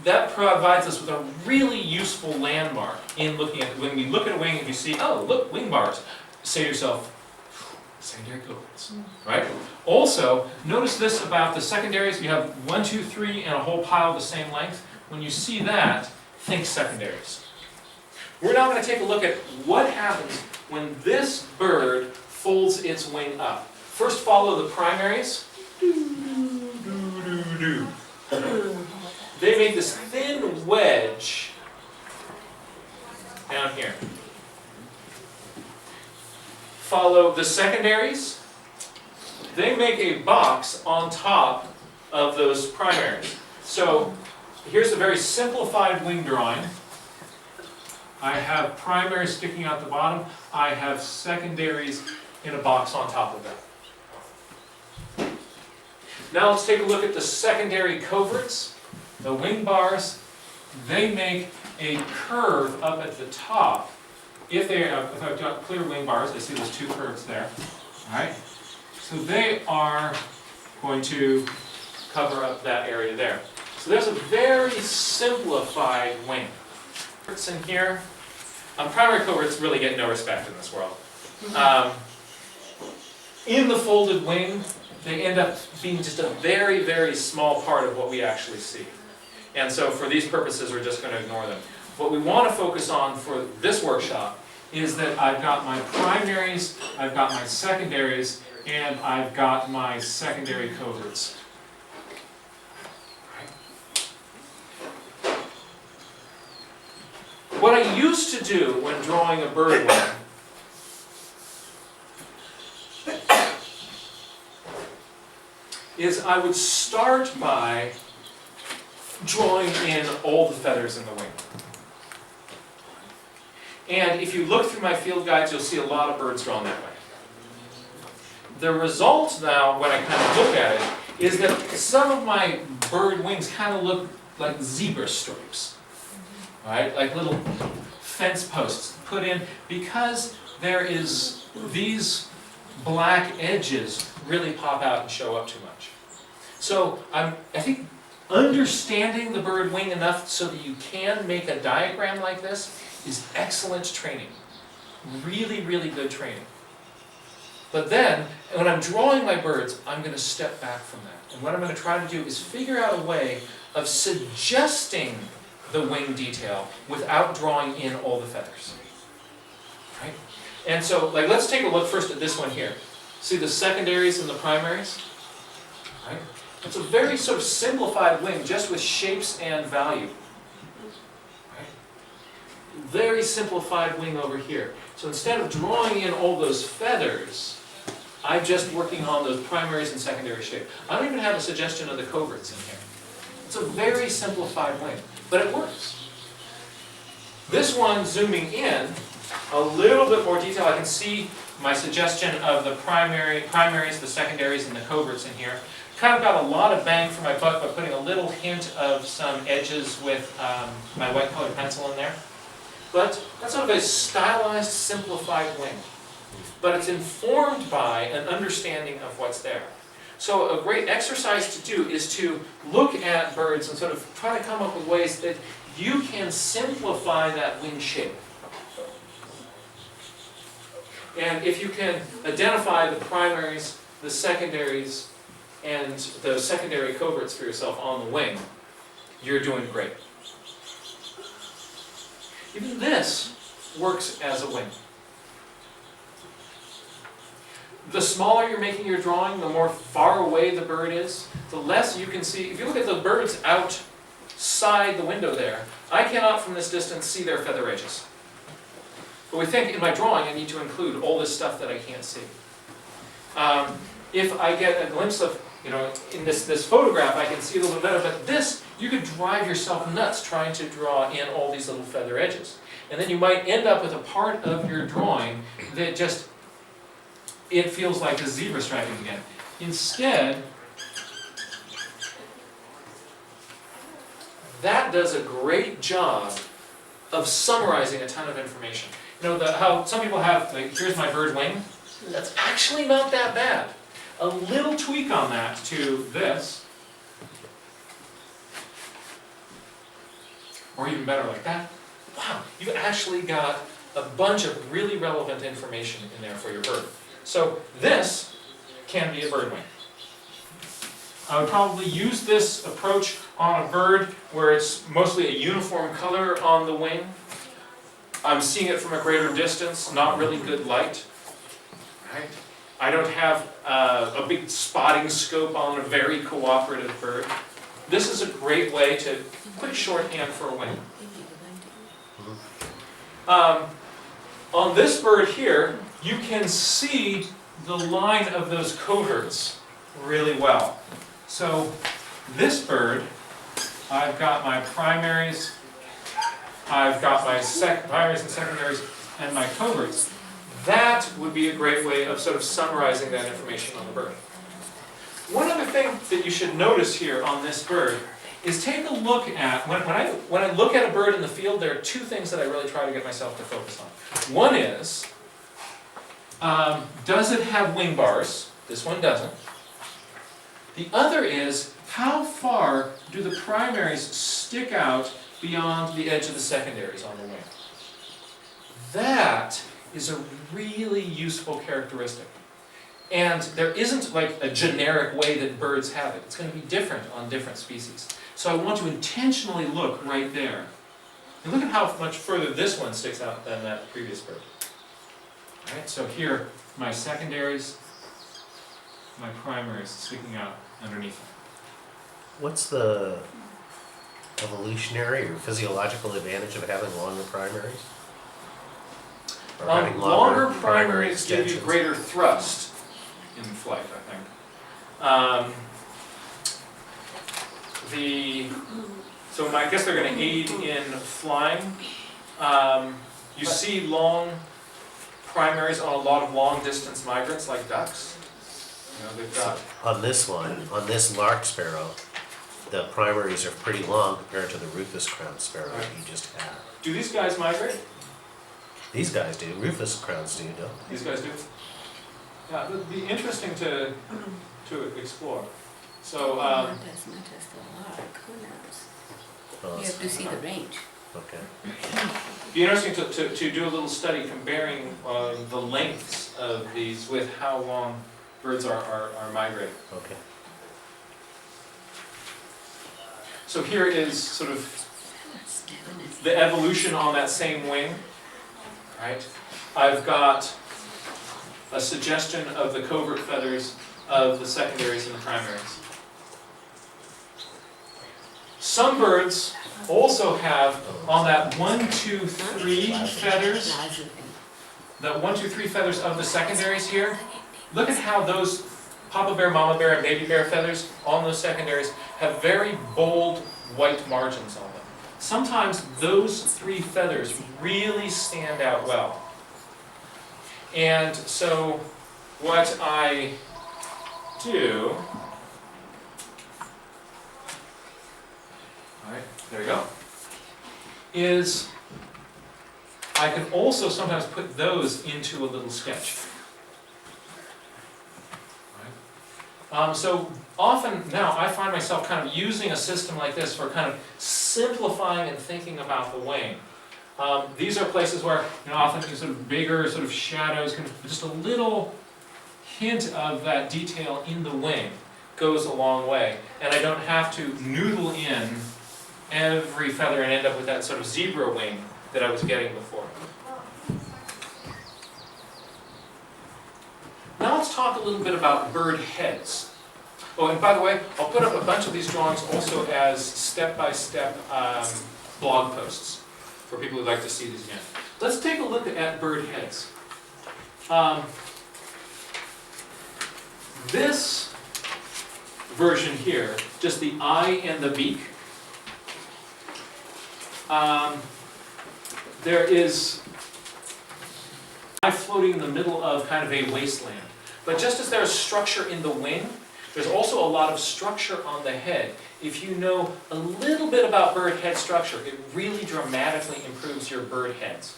that provides us with a really useful landmark in looking at, when we look at a wing and you see, oh, look, wing bars, say to yourself, secondary coverts, right? Also, notice this about the secondaries. You have 1, 2, 3, and a whole pile the same length. When you see that, think secondaries. We're now going to take a look at what happens when this bird folds its wing up. First, follow the primaries. They make this thin wedge down here. Follow the secondaries. They make a box on top of those primaries. So here's a very simplified wing drawing. I have primaries sticking out the bottom. I have secondaries in a box on top of that. Now let's take a look at the secondary coverts. The wing bars, they make a curve up at the top. If I've got clear wing bars, I see those two curves there. All right? So they are going to cover up that area there. So there's a very simplified wing. Coverts in here. Primary coverts really get no respect in this world. In the folded wing, they end up being just a very, very small part of what we actually see. And so for these purposes, we're just going to ignore them. What we want to focus on for this workshop is that I've got my primaries, I've got my secondaries, and I've got my secondary coverts. What I used to do when drawing a bird wing is I would start by drawing in all the feathers in the wing. And if you look through my field guides, you'll see a lot of birds drawn that way. The result now, when I kind of look at it, is that some of my bird wings kind of look like zebra stripes. Right? Like little fence posts put in because there is these black edges really pop out and show up too much. So I think understanding the bird wing enough so that you can make a diagram like this is excellent training. Really, really good training. But then, when I'm drawing my birds, I'm going to step back from that. And what I'm going to try to do is figure out a way of suggesting the wing detail without drawing in all the feathers. Right? And so, let's take a look first at this one here. See the secondaries and the primaries? Right? It's a very sort of simplified wing, just with shapes and value. Right? Very simplified wing over here. So instead of drawing in all those feathers, I'm just working on those primaries and secondary shape. I don't even have a suggestion of the coverts in here. It's a very simplified wing, but it works. This one, zooming in, a little bit more detail. I can see my suggestion of the primaries, the secondaries, and the coverts in here. Kind of got a lot of bang for my buck by putting a little hint of some edges with my white colored pencil in there. But that's sort of a stylized, simplified wing. But it's informed by an understanding of what's there. So a great exercise to do is to look at birds and sort of try to come up with ways that you can simplify that wing shape. And if you can identify the primaries, the secondaries, and the secondary coverts for yourself on the wing, you're doing great. Even this works as a wing. The smaller you're making your drawing, the more far away the bird is, the less you can see. If you look at the birds outside the window there, I cannot from this distance see their feather edges. But we think in my drawing I need to include all this stuff that I can't see. If I get a glimpse of You know, in this photograph, I can see a little bit better, but this, you could drive yourself nuts trying to draw in all these little feather edges. And then you might end up with a part of your drawing that just, it feels like a zebra striping again. Instead, that does a great job of summarizing a ton of information. You know, how some people have, like, here's my bird wing. That's actually not that bad. A little tweak on that to this, or even better like that. Wow, you've actually got a bunch of really relevant information in there for your bird. So this can be a bird wing. I would probably use this approach on a bird where it's mostly a uniform color on the wing. I'm seeing it from a greater distance, not really good light. Right? I don't have a big spotting scope on a very cooperative bird. This is a great way to quick shorthand for a wing. On this bird here, you can see the line of those coverts really well. So this bird, I've got my primaries, I've got my primaries and secondaries, and my coverts. That would be a great way of sort of summarizing that information on the bird. One other thing that you should notice here on this bird is take a look at, when I look at a bird in the field, there are two things that I really try to get myself to focus on. One is, does it have wing bars? This one doesn't. The other is, how far do the primaries stick out beyond the edge of the secondaries on the wing? That is a really useful characteristic. And there isn't like a generic way that birds have it. It's going to be different on different species. So I want to intentionally look right there. And look at how much further this one sticks out than that previous bird. All right, so here, my secondaries, my primaries sticking out underneath them. What's the evolutionary or physiological advantage of having longer primaries? Or having Longer primaries give you extensions? greater thrust in flight, I think. So I guess they're going to aid in flying. You see long primaries on a lot of long-distance migrants like ducks. You know, they've got On this one, on this lark sparrow, the primaries are pretty long compared to the rufous crowned sparrow that you just had. Do these guys migrate? These guys do, rufous crowns do, don't they? These guys do? Yeah, it would be interesting to explore. So, Not as much as the lark, who knows? Oh, You have to see the range. okay. it'd be interesting to do a little study comparing the lengths of these with how long birds are migrating. Okay. So here is sort of the evolution on that same wing, right? I've got a suggestion of the covert feathers of the secondaries and the primaries. Some birds also have on that 1, 2, 3 feathers, that 1, 2, 3 feathers of the secondaries here. Look at how those Papa bear, Mama bear, and baby bear feathers on those secondaries have very bold white margins on them. Sometimes those 3 feathers really stand out well. And so what I do, all right, there you go, is I can also sometimes put those into a little sketch. So often now I find myself kind of using a system like this for kind of simplifying and thinking about the wing. These are places where, you know, often these sort of bigger sort of shadows, kind of just a little hint of that detail in the wing goes a long way. And I don't have to noodle in every feather and end up with that sort of zebra wing that I was getting before. Now let's talk a little bit about bird heads. Oh, and by the way, I'll put up a bunch of these drawings also as step-by-step blog posts for people who'd like to see these again. Let's take a look at bird heads. This version here, just the eye and the beak. There is eye floating in the middle of kind of a wasteland. But just as there's structure in the wing, there's also a lot of structure on the head. If you know a little bit about bird head structure, it really dramatically improves your bird heads.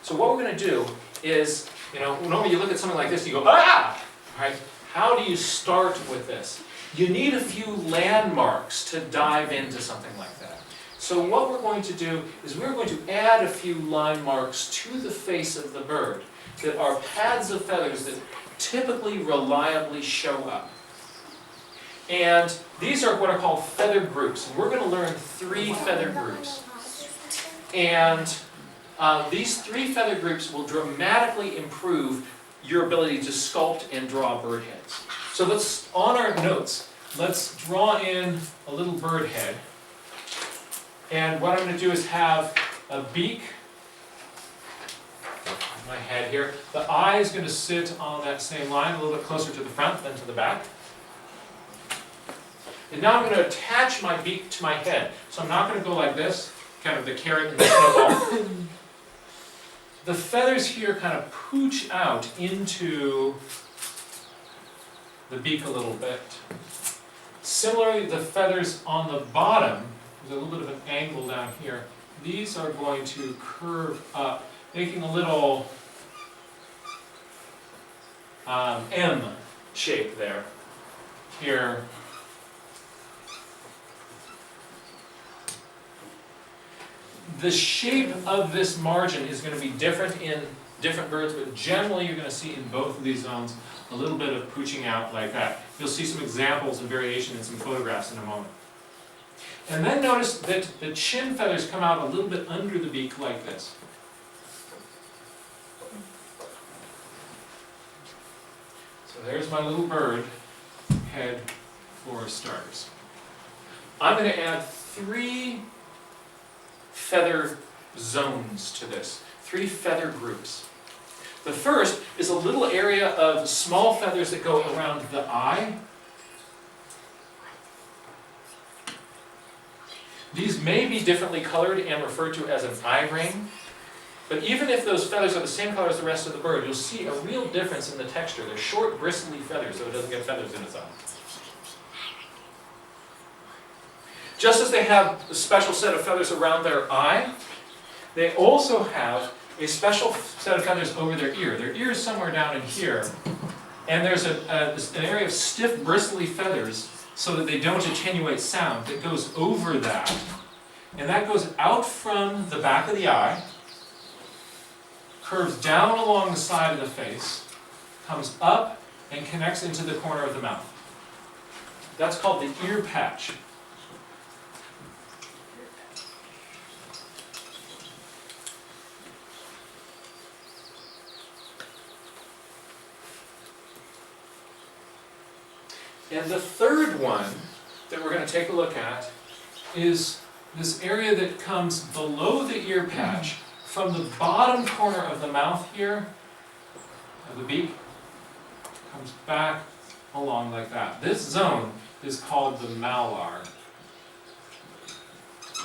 So what we're going to do is, normally you look at something like this, you go, ah! Right? How do you start with this? You need a few landmarks to dive into something like that. So what we're going to do is we're going to add a few line marks to the face of the bird that are pads of feathers that typically reliably show up. And these are what are called feather groups. And we're going to learn 3 feather groups. And these 3 feather groups will dramatically improve your ability to sculpt and draw bird heads. So let's, on our notes, let's draw in a little bird head. And what I'm going to do is have a beak, my head here. The eye is going to sit on that same line, a little bit closer to the front than to the back. And now I'm going to attach my beak to my head. So I'm not going to go like this, kind of the carrot and the snowball. The feathers here kind of pooch out into the beak a little bit. Similarly, the feathers on the bottom, there's a little bit of an angle down here. These are going to curve up, making a little M shape there. Here. The shape of this margin is going to be different in different birds, but generally you're going to see in both of these zones a little bit of pooching out like that. You'll see some examples of variation in some photographs in a moment. And then notice that the chin feathers come out a little bit under the beak like this. So there's my little bird head for starters. I'm going to add 3 feather zones to this, 3 feather groups. The first is a little area of small feathers that go around the eye. These may be differently colored and referred to as an eye ring, but even if those feathers are the same color as the rest of the bird, you'll see a real difference in the texture. They're short, bristly feathers, so it doesn't get feathers in its eye. Just as they have a special set of feathers around their eye, they also have a special set of feathers over their ear. Their ear is somewhere down in here, and there's an area of stiff, bristly feathers so that they don't attenuate sound that goes over that. And that goes out from the back of the eye, curves down along the side of the face, comes up, and connects into the corner of the mouth. That's called the ear patch. And the third one that we're going to take a look at is this area that comes below the ear patch from the bottom corner of the mouth here, of the beak, comes back along like that. This zone is called the malar.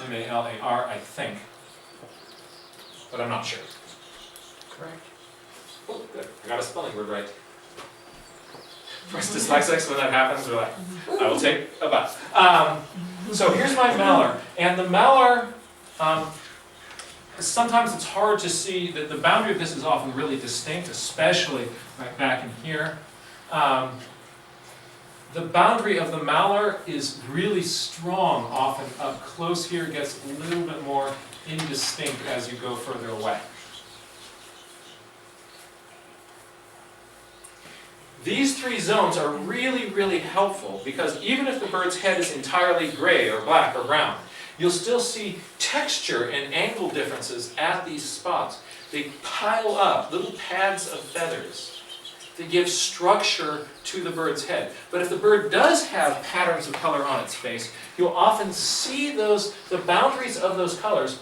M-A-L-A-R, I think. But I'm not sure. Correct. Oh, good. I got a spelling word right. For us dyslexics, when that happens, we're like, I will take a bow. So here's my malar. And the malar, sometimes it's hard to see that the boundary of this is often really distinct, especially right back in here. The boundary of the malar is really strong, often up close here. It gets a little bit more indistinct as you go further away. These 3 zones are really, really helpful because even if the bird's head is entirely gray or black or brown, you'll still see texture and angle differences at these spots. They pile up, little pads of feathers that give structure to the bird's head. But if the bird does have patterns of color on its face, you'll often see the boundaries of those colors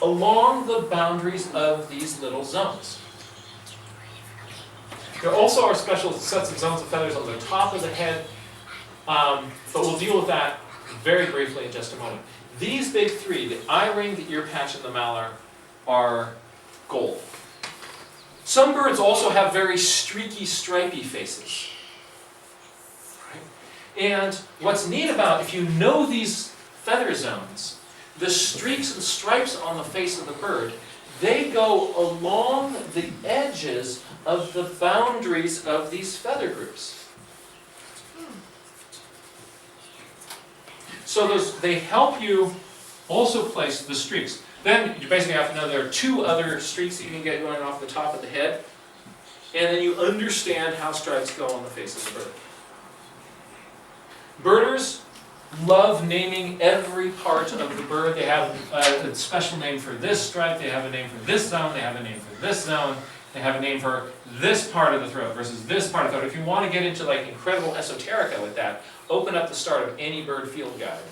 along the boundaries of these little zones. There also are special sets of zones of feathers on the top of the head But we'll deal with that very briefly in just a moment. These big three, the eye ring, the ear patch, and the malar, are gold. Some birds also have very streaky, stripy faces. Right? And what's neat about, if you know these feather zones, the streaks and stripes on the face of the bird, they go along the edges of the boundaries of these feather groups. So they help you also place the streaks. Then you basically have to know there are two other streaks that you can get going off the top of the head, and then you understand how stripes go on the face of the bird. Birders love naming every part of the bird. They have a special name for this stripe, they have a name for this zone, they have a name for this zone, they have a name for this part of the throat versus this part of the throat. If you want to get into like incredible esoterica with that, open up the start of any bird field guide,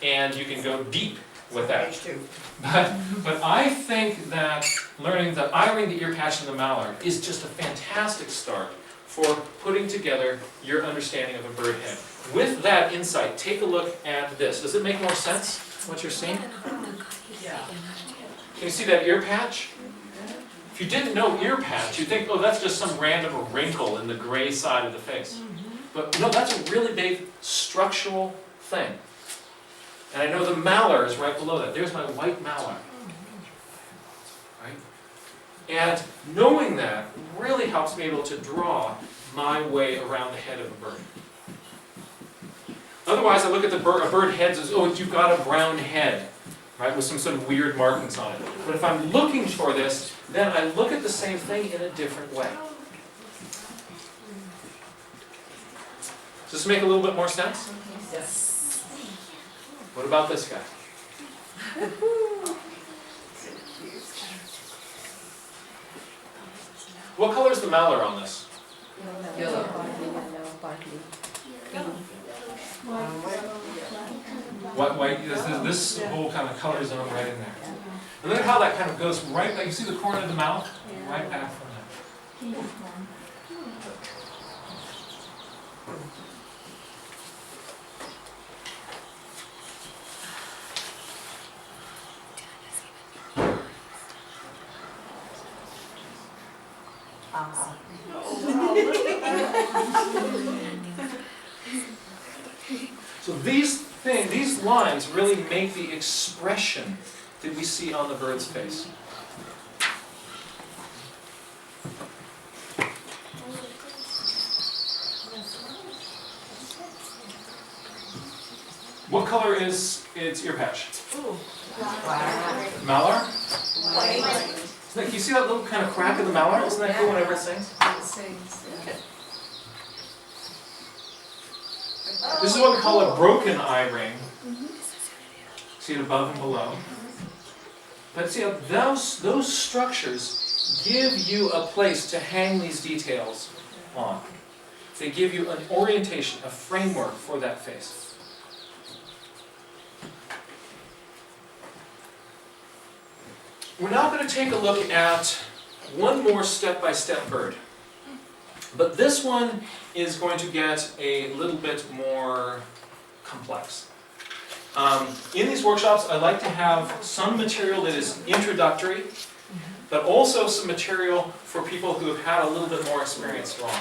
and you can go deep with that. Page 2. But I think that learning the eye ring, the ear patch, and the malar is just a fantastic start for putting together your understanding of a bird head. With that insight, take a look at this. Does it make more sense, what you're seeing? Yeah. Can you see that ear patch? If you didn't know ear patch, you'd think, oh, that's just some random wrinkle in the gray side of the face. But no, that's a really big structural thing. And I know the malar is right below that. There's my white malar. Right? And knowing that really helps me able to draw my way around the head of a bird. Otherwise, I look at the bird, a bird head and says, oh, you've got a brown head, right, with some sort of weird markings on it. But if I'm looking for this, then I look at the same thing in a different way. Does this make a little bit more sense? Yes. What about this guy? What color is the malar on this? Yellow. White, this whole kind of color zone right in there. And look at how that kind of goes right back. You see the corner of the mouth? Right back from that. So these lines really make the expression that we see on the bird's face. What color is its ear patch? Malar? Can you see that little kind of crack in the malar? Isn't that cool whenever it sings? It sings, yeah. This is what we call a broken eye ring. See it above and below. But see how those structures give you a place to hang these details on. They give you an orientation, a framework for that face. We're now going to take a look at one more step-by-step bird. But this one is going to get a little bit more complex. In these workshops, I like to have some material that is introductory, but also some material for people who have had a little bit more experience drawing.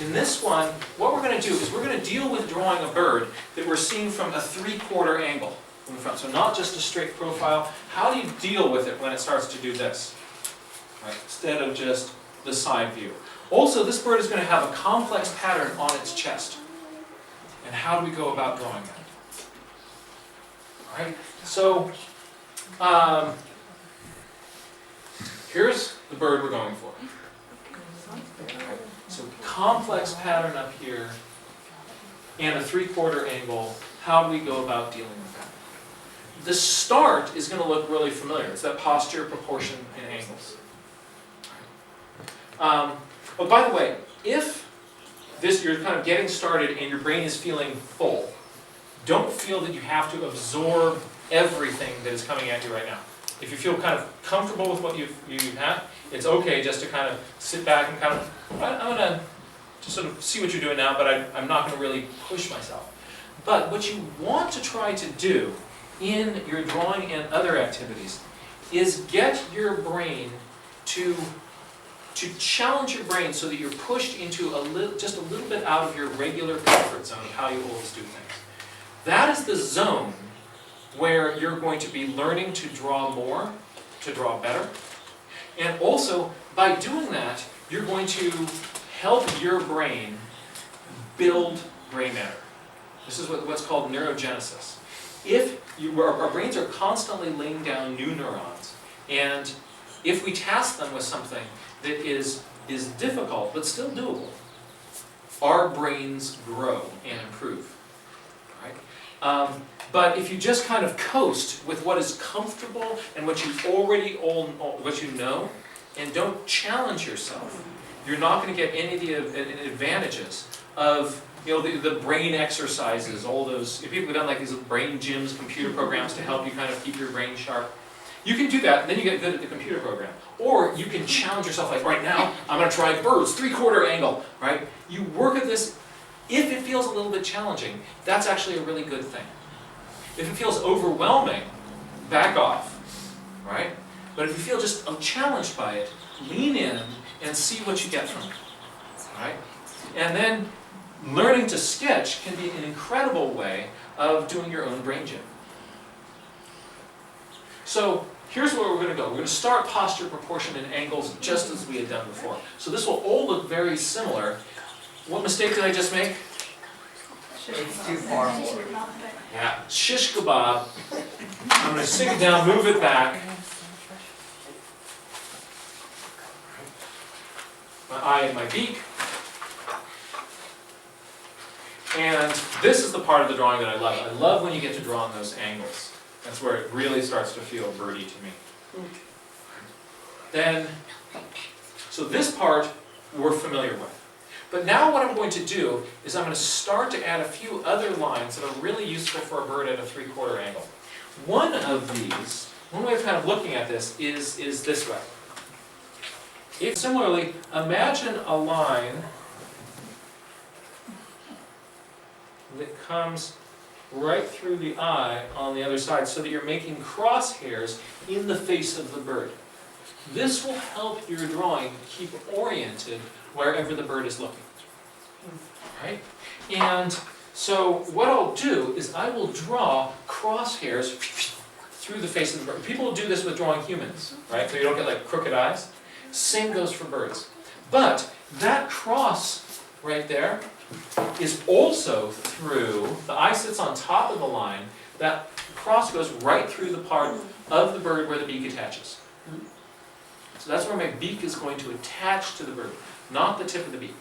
In this one, what we're going to do is we're going to deal with drawing a bird that we're seeing from a 3/4 angle from the front. So not just a straight profile. How do you deal with it when it starts to do this? Right? Instead of just the side view. Also, this bird is going to have a complex pattern on its chest. And how do we go about drawing that? All right? So, here's the bird we're going for. So, complex pattern up here, and a 3/4 angle. How do we go about dealing with that? The start is going to look really familiar. It's that posture, proportion, and angles. Oh, by the way, if you're kind of getting started and your brain is feeling full, don't feel that you have to absorb everything that is coming at you right now. If you feel kind of comfortable with what you have, it's okay just to kind of sit back and kind of, I'm going to just sort of see what you're doing now, but I'm not going to really push myself. But what you want to try to do in your drawing and other activities is get your brain to challenge your brain so that you're pushed into just a little bit out of your regular comfort zone of how you always do things. That is the zone where you're going to be learning to draw more, to draw better. And also, by doing that, you're going to help your brain build gray matter. This is what's called neurogenesis. Our brains are constantly laying down new neurons, and if we task them with something that is difficult but still doable, our brains grow and improve. Right? But if you just kind of coast with what is comfortable and what you already what you know, and don't challenge yourself, you're not going to get any of the advantages of the brain exercises, all those. People have done like these brain gyms, computer programs to help you kind of keep your brain sharp. You can do that, and then you get good at the computer program. Or you can challenge yourself, like right now, I'm going to try birds, 3/4 angle, right? You work at this. If it feels a little bit challenging, that's actually a really good thing. If it feels overwhelming, back off, right? But if you feel just challenged by it, lean in and see what you get from it, right? And then learning to sketch can be an incredible way of doing your own brain gym. So here's where we're going to go. We're going to start posture, proportion, and angles just as we had done before. So this will all look very similar. What mistake did I just make? It's too far forward. Yeah, shish kebab. I'm going to sink it down, move it back. My eye and my beak. And this is the part of the drawing that I love. I love when you get to draw on those angles. That's where it really starts to feel birdy to me. Then, so this part we're familiar with. But now what I'm going to do is I'm going to start to add a few other lines that are really useful for a bird at a 3/4 angle. One of these, one way of kind of looking at this is this way. Similarly, imagine a line that comes right through the eye on the other side so that you're making crosshairs in the face of the bird. This will help your drawing keep oriented wherever the bird is looking. Right? And so what I'll do is I will draw crosshairs through the face of the bird. People do this with drawing humans, right? So you don't get like crooked eyes. Same goes for birds. But that cross right there is also through, the eye sits on top of the line, that cross goes right through the part of the bird where the beak attaches. So that's where my beak is going to attach to the bird, not the tip of the beak.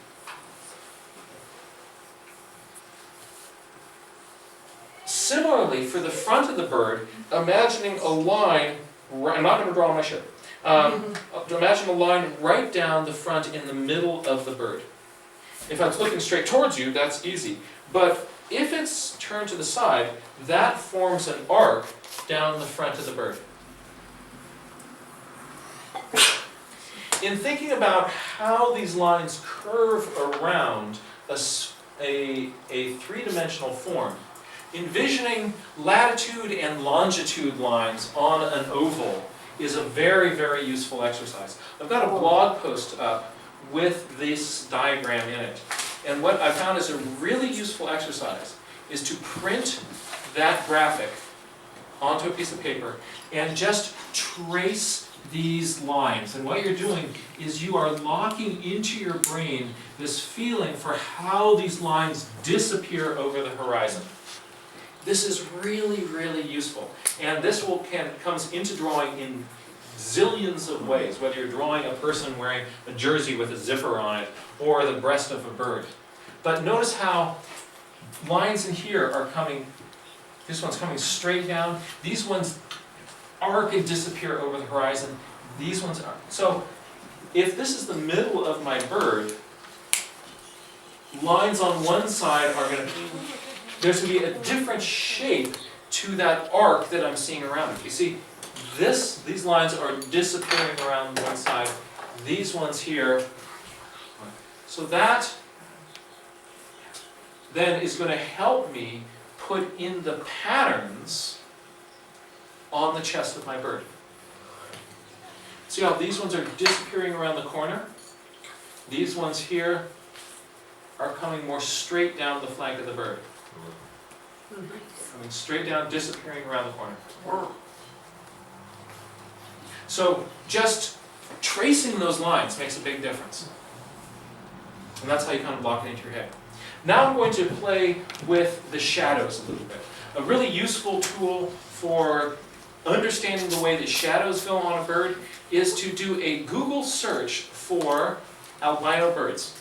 Similarly, for the front of the bird, imagining a line, I'm not going to draw on my shirt, imagine a line right down the front in the middle of the bird. If it's looking straight towards you, that's easy. But if it's turned to the side, that forms an arc down the front of the bird. In thinking about how these lines curve around a three-dimensional form, envisioning latitude and longitude lines on an oval is a very, very useful exercise. I've got a blog post up with this diagram in it. And what I found is a really useful exercise is to print that graphic onto a piece of paper and just trace these lines. And what you're doing is you are locking into your brain this feeling for how these lines disappear over the horizon. This is really, really useful. And this comes into drawing in zillions of ways, whether you're drawing a person wearing a jersey with a zipper on it or the breast of a bird. But notice how lines in here are coming, this one's coming straight down, these ones arc and disappear over the horizon, these ones are. So if this is the middle of my bird, lines on one side are going to, there's going to be a different shape to that arc that I'm seeing around it. You see, these lines are disappearing around one side, these ones here. So that then is going to help me put in the patterns on the chest of my bird. See how these ones are disappearing around the corner? These ones here are coming more straight down the flank of the bird. Coming straight down, disappearing around the corner. So just tracing those lines makes a big difference. And that's how you kind of block it into your head. Now I'm going to play with the shadows a little bit. A really useful tool for understanding the way that shadows go on a bird is to do a Google search for albino birds.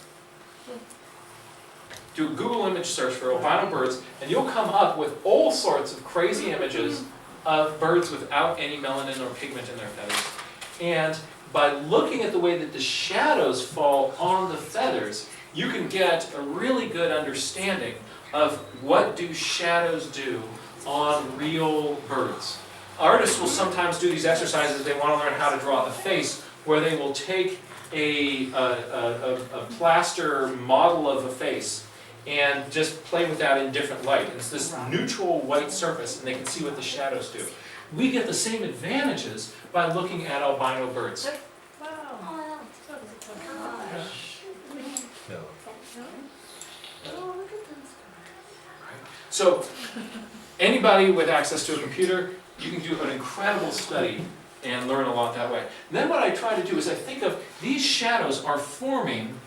Do a Google image search for albino birds, and you'll come up with all sorts of crazy images of birds without any melanin or pigment in their feathers. And by looking at the way that the shadows fall on the feathers, you can get a really good understanding of what do shadows do on real birds. Artists will sometimes do these exercises if they want to learn how to draw the face, where they will take a plaster model of a face and just play with that in different light. It's this neutral white surface, and they can see what the shadows do. We get the same advantages by looking at albino birds. Wow. No. So, anybody with access to a computer, you can do an incredible study and learn a lot that way. And then what I try to do is I think of these shadows are forming,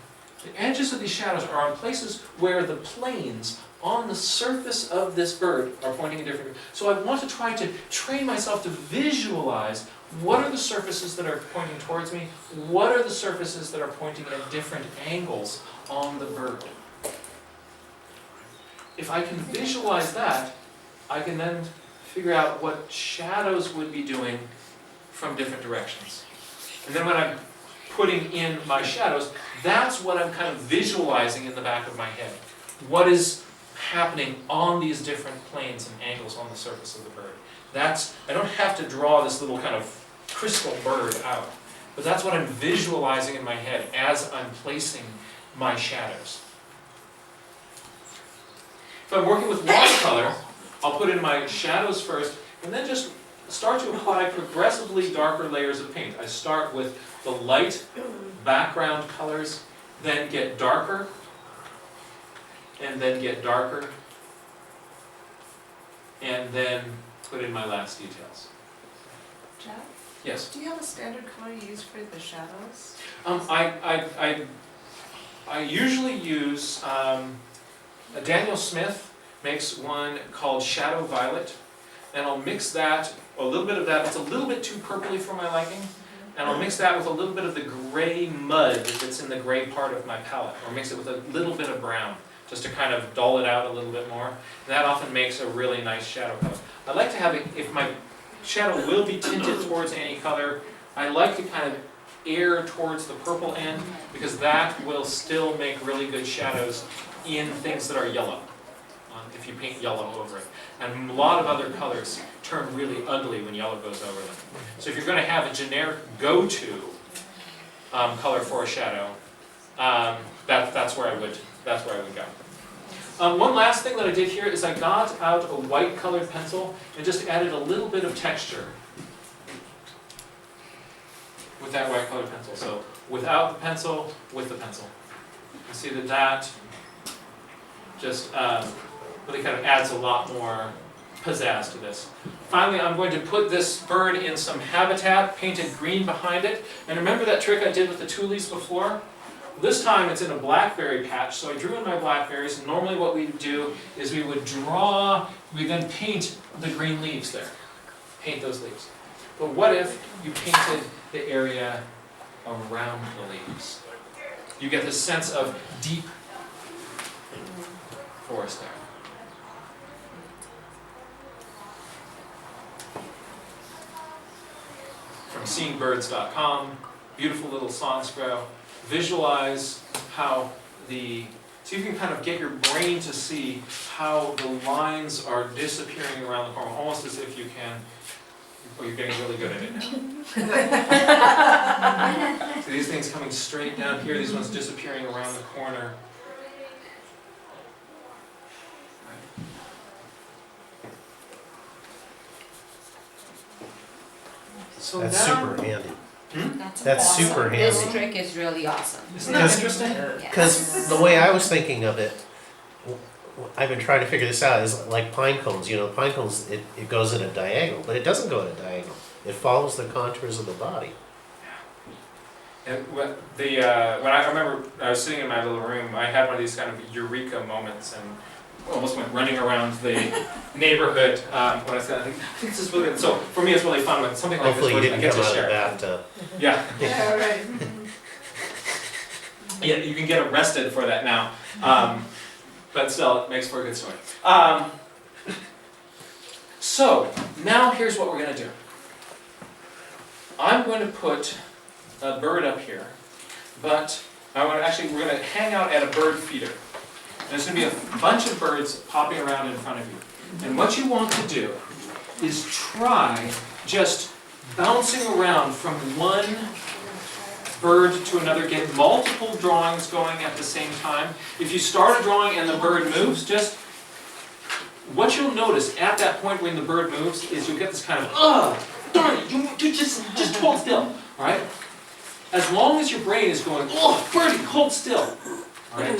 the edges of these shadows are on places where the planes on the surface of this bird are pointing in different. So I want to try to train myself to visualize what are the surfaces that are pointing towards me, what are the surfaces that are pointing at different angles on the bird. If I can visualize that, I can then figure out what shadows would be doing from different directions. And then when I'm putting in my shadows, that's what I'm kind of visualizing in the back of my head. What is happening on these different planes and angles on the surface of the bird. I don't have to draw this little kind of crystal bird out, but that's what I'm visualizing in my head as I'm placing my shadows. If I'm working with watercolor, I'll put in my shadows first, and then just start to apply progressively darker layers of paint. I start with the light background colors, then get darker, and then get darker, and then put in my last details. Jack, Yes? do you have a standard color you use for the shadows? I usually use, Daniel Smith makes one called Shadow Violet, and I'll mix that, a little bit of that, it's a little bit too purpley for my liking, and I'll mix that with a little bit of the gray mud that's in the gray part of my palette, or mix it with a little bit of brown, just to kind of dull it out a little bit more. And that often makes a really nice shadow color. I like to have it, if my shadow will be tinted towards any color, I like to kind of err towards the purple end, because that will still make really good shadows in things that are yellow, if you paint yellow over it. And a lot of other colors turn really ugly when yellow goes over them. So if you're going to have a generic go-to color for a shadow, that's where I would go. One last thing that I did here is I got out a white colored pencil and just added a little bit of texture with that white colored pencil. So without the pencil, with the pencil. You see that just really kind of adds a lot more pizzazz to this. Finally, I'm going to put this bird in some habitat, painted green behind it. And remember that trick I did with the tulies before? This time it's in a blackberry patch, so I drew in my blackberries. And normally what we would do is we would then paint the green leaves there. Paint those leaves. But what if you painted the area around the leaves? You get this sense of deep forest there. From seeingbirds.com, beautiful little song sparrow. Visualize how so you can kind of get your brain to see how the lines are disappearing around the corner, almost as if you can, well, you're getting really good at it now. So these things coming straight down here, these ones disappearing around the corner. So That's now, super handy. That's That's awesome. super This handy. trick is really awesome. isn't that interesting? Because the way I was thinking of it, I've been trying to figure this out, is like pine cones, you know, pine cones, it goes at a diagonal, but it doesn't go at a diagonal. It follows the contours of the body. And when I remember I was sitting in my little room, I had one of these kind of eureka moments and almost went running around the neighborhood when I said, I think this is really good. So for me, it's really fun when something like this Hopefully you works, I didn't get come to out of the share. bathtub. Yeah, Yeah, right. yeah, you can get arrested for that now, but still, it makes for a good story. So now here's what we're going to do. I'm going to put a bird up here, but we're going to hang out at a bird feeder. There's going to be a bunch of birds popping around in front of you. And what you want to do is try just bouncing around from one bird to another, get multiple drawings going at the same time. If you start a drawing and the bird moves, just what you'll notice at that point when the bird moves is you'll get this kind of, darn it, you just hold still, all right? As long as your brain is going, oh, birdie, hold still, all right?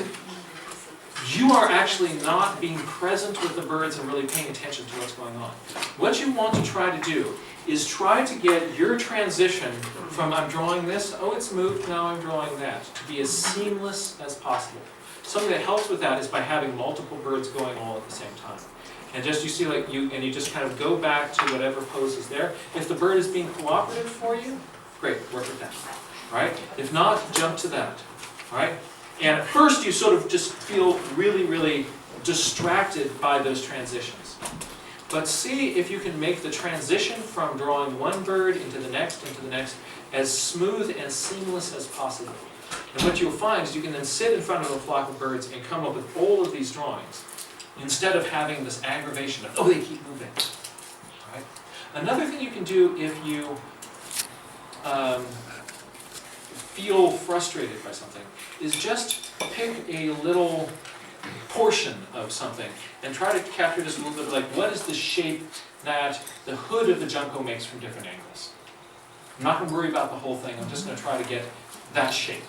You are actually not being present with the birds and really paying attention to what's going on. What you want to try to do is try to get your transition from I'm drawing this, oh it's moved, now I'm drawing that, to be as seamless as possible. Something that helps with that is by having multiple birds going all at the same time. And just you see like you just kind of go back to whatever pose is there. If the bird is being cooperative for you, great, work with that. All right? If not, jump to that. All right? And at first you sort of just feel really, really distracted by those transitions. But see if you can make the transition from drawing one bird into the next, as smooth and seamless as possible. And what you'll find is you can then sit in front of a flock of birds and come up with all of these drawings, instead of having this aggravation of, oh, they keep moving. All right? Another thing you can do if you feel frustrated by something is just pick a little portion of something and try to capture just a little bit, like what is the shape that the hood of the junco makes from different angles. I'm not going to worry about the whole thing, I'm just going to try to get that shape.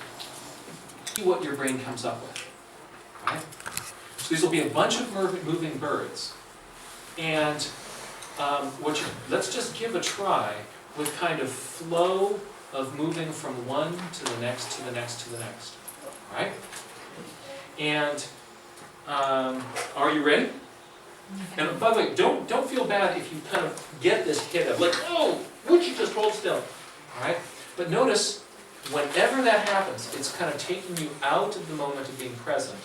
See what your brain comes up with. Right? So these will be a bunch of moving birds. And let's just give a try with kind of flow of moving from one to the next, to the next, to the next. All right? And are you ready? And by the way, don't feel bad if you kind of get this hit of like, oh, would you just hold still? All right? But notice, whenever that happens, it's kind of taking you out of the moment of being present.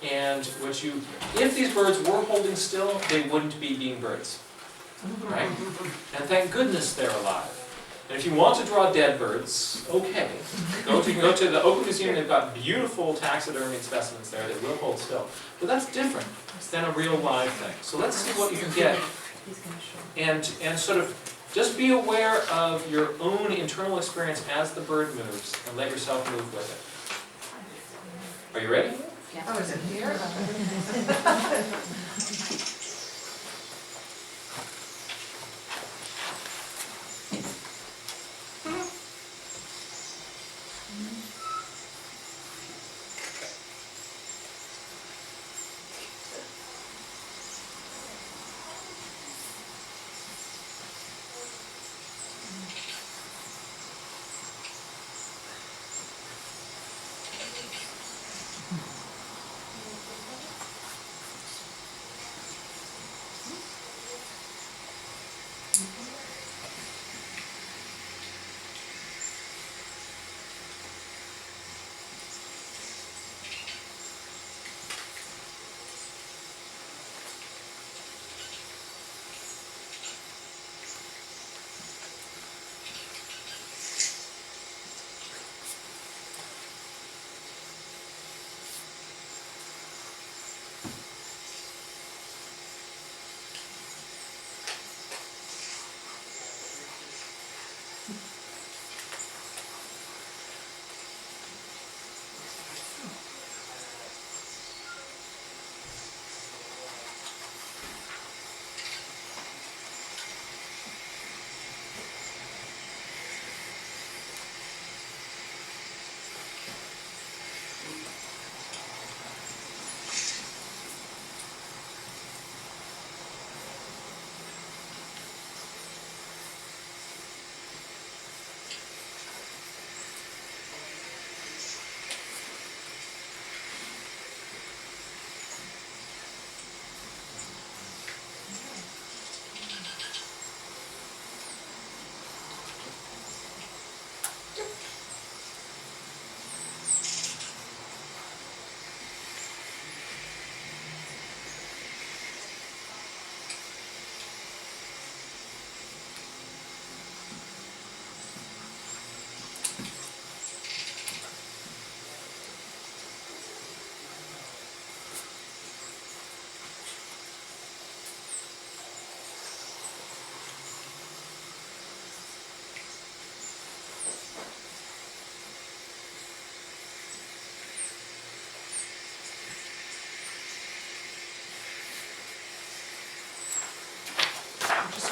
And if these birds were holding still, they wouldn't be being birds. Right? And thank goodness they're alive. And if you want to draw dead birds, okay. You can go to the Oakland Museum, they've got beautiful taxidermied specimens there that will hold still. But that's different than a real live thing. So let's see what you can get. And sort of just be aware of your own internal experience as the bird moves and let yourself move with it. Are you ready? Oh, is it here?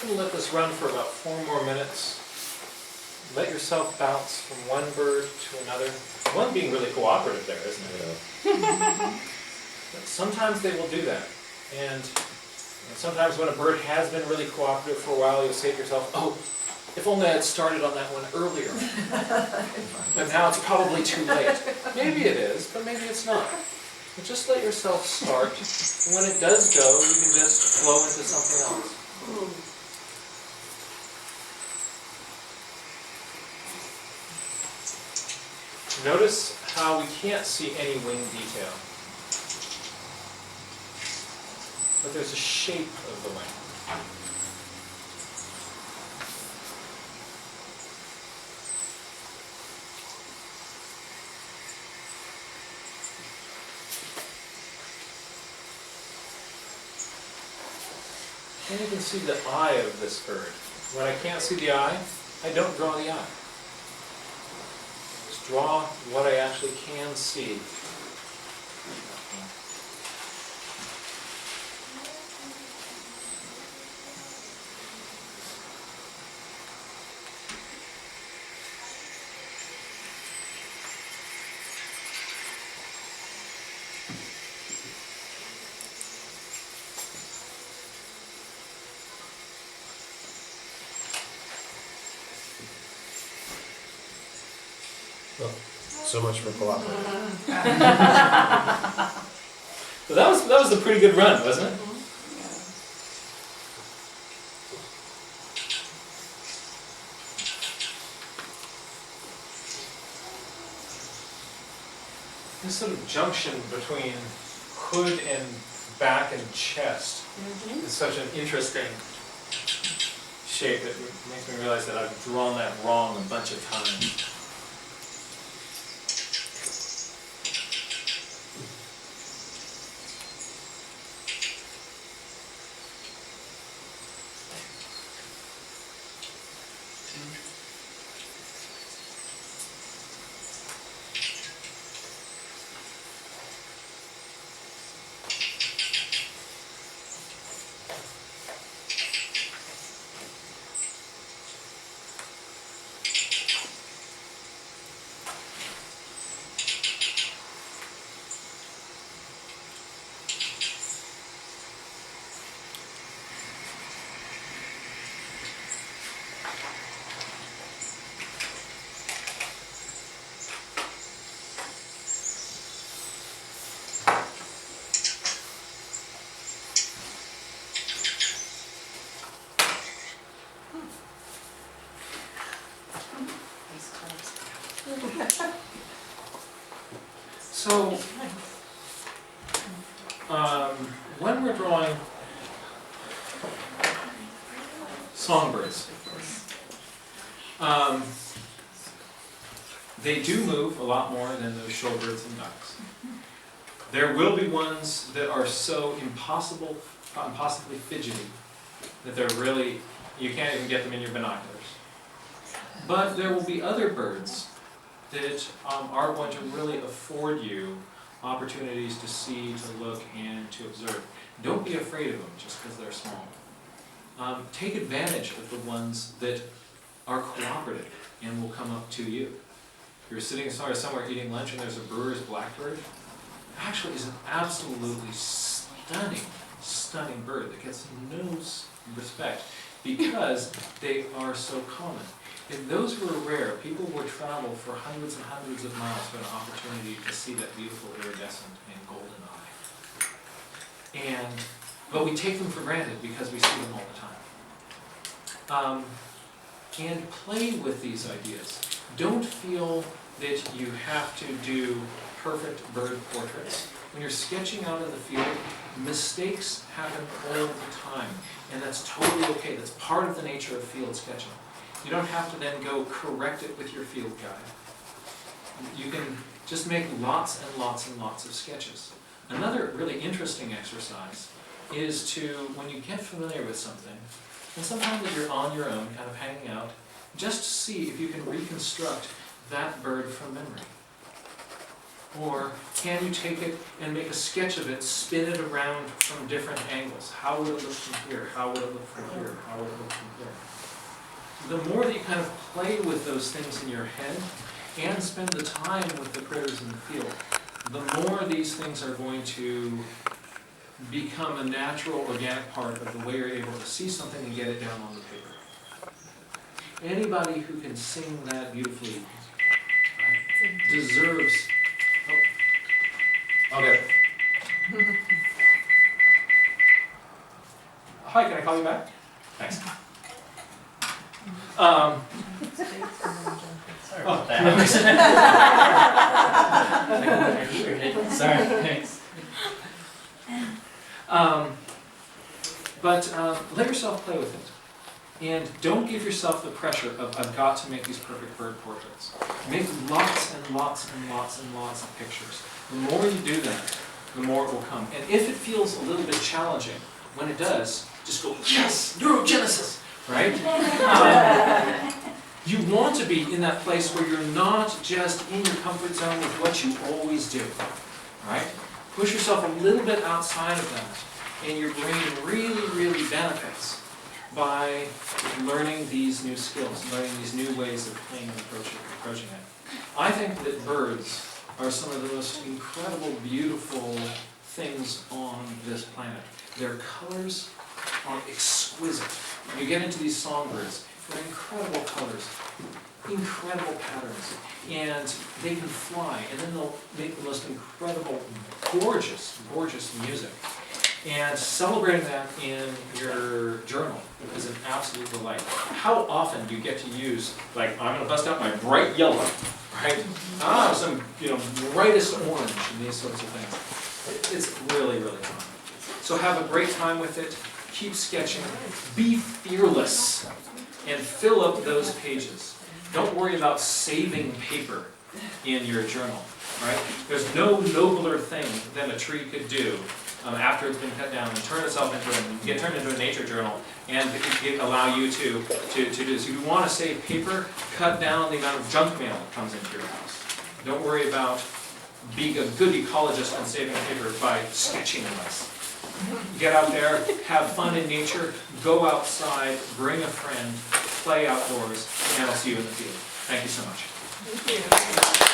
going to let this run for about 4 more minutes. Let yourself bounce from one bird to another. One being really cooperative there, isn't it? But sometimes they will do that. And sometimes when a bird has been really cooperative for a while, you'll say to yourself, oh, if only I had started on that one earlier. But now it's probably too late. Maybe it is, but maybe it's not. But just let yourself start. And when it does go, you can just flow into something else. Notice how we can't see any wing detail. But there's a shape of the wing. And you can see the eye of this bird. When I can't see the eye, I don't draw the eye. Just draw what I actually can see. Well, so much for cooperating. So that was a pretty good run, wasn't it? This sort of junction between hood and back and chest is such an interesting shape. It makes me realize that I've drawn that wrong a bunch of times. So, when we're drawing songbirds, they do move a lot more than those shorebirds and ducks. There will be ones that are so impossibly fidgety that they're really, you can't even get them in your binoculars. But there will be other birds that are going to really afford you opportunities to see, to look, and to observe. Don't be afraid of them just because they're small. Take advantage of the ones that are cooperative and will come up to you. You're sitting somewhere eating lunch and there's a brewer's blackbird. Actually, is an absolutely stunning, stunning bird that gets no respect because they are so common. If those were rare, people would travel for hundreds and hundreds of miles for an opportunity to see that beautiful iridescent and golden eye. But we take them for granted because we see them all the time. And play with these ideas. Don't feel that you have to do perfect bird portraits. When you're sketching out in the field, mistakes happen all the time. And that's totally okay. That's part of the nature of field sketching. You don't have to then go correct it with your field guide. You can just make lots and lots and lots of sketches. Another really interesting exercise is to, when you get familiar with something, and sometimes if you're on your own, kind of hanging out, just see if you can reconstruct that bird from memory. Or can you take it and make a sketch of it, spin it around from different angles? How would it look from here? How would it look from here? How would it look from here? The more that you kind of play with those things in your head and spend the time with the critters in the field, the more these things are going to become a natural, organic part of the way you're able to see something and get it down on the paper. Anybody who can sing that beautifully deserves... Oh. Okay. Hi, can I call you back? Thanks. Sorry Oh, about that. Sorry, thanks. Let yourself play with it. And don't give yourself the pressure of, I've got to make these perfect bird portraits. Make lots and lots and lots and lots of pictures. The more you do that, the more it will come. And if it feels a little bit challenging, when it does, just go, yes, neurogenesis, right? You want to be in that place where you're not just in your comfort zone with what you always do, right? Push yourself a little bit outside of that, and your brain really, really benefits by learning these new skills, learning these new ways of playing and approaching it. I think that birds are some of the most incredible, beautiful things on this planet. Their colors are exquisite. You get into these songbirds, they're incredible colors, incredible patterns, and they can fly, and then they'll make the most incredible, gorgeous, gorgeous music. And celebrating that in your journal is an absolute delight. How often do you get to use, like, I'm going to bust out my bright yellow, right? Some, brightest orange and these sorts of things. It's really, really fun. So have a great time with it. Keep sketching. Be fearless and fill up those pages. Don't worry about saving paper in your journal, right? There's no nobler thing than a tree could do after it's been cut down and turn itself get turned into a nature journal and allow you to do this. If you want to save paper, cut down the amount of junk mail that comes into your house. Don't worry about being a good ecologist and saving paper by sketching less. Get out there, have fun in nature, go outside, bring a friend, play outdoors, and I'll see you in the field. Thank you so much. Thank you.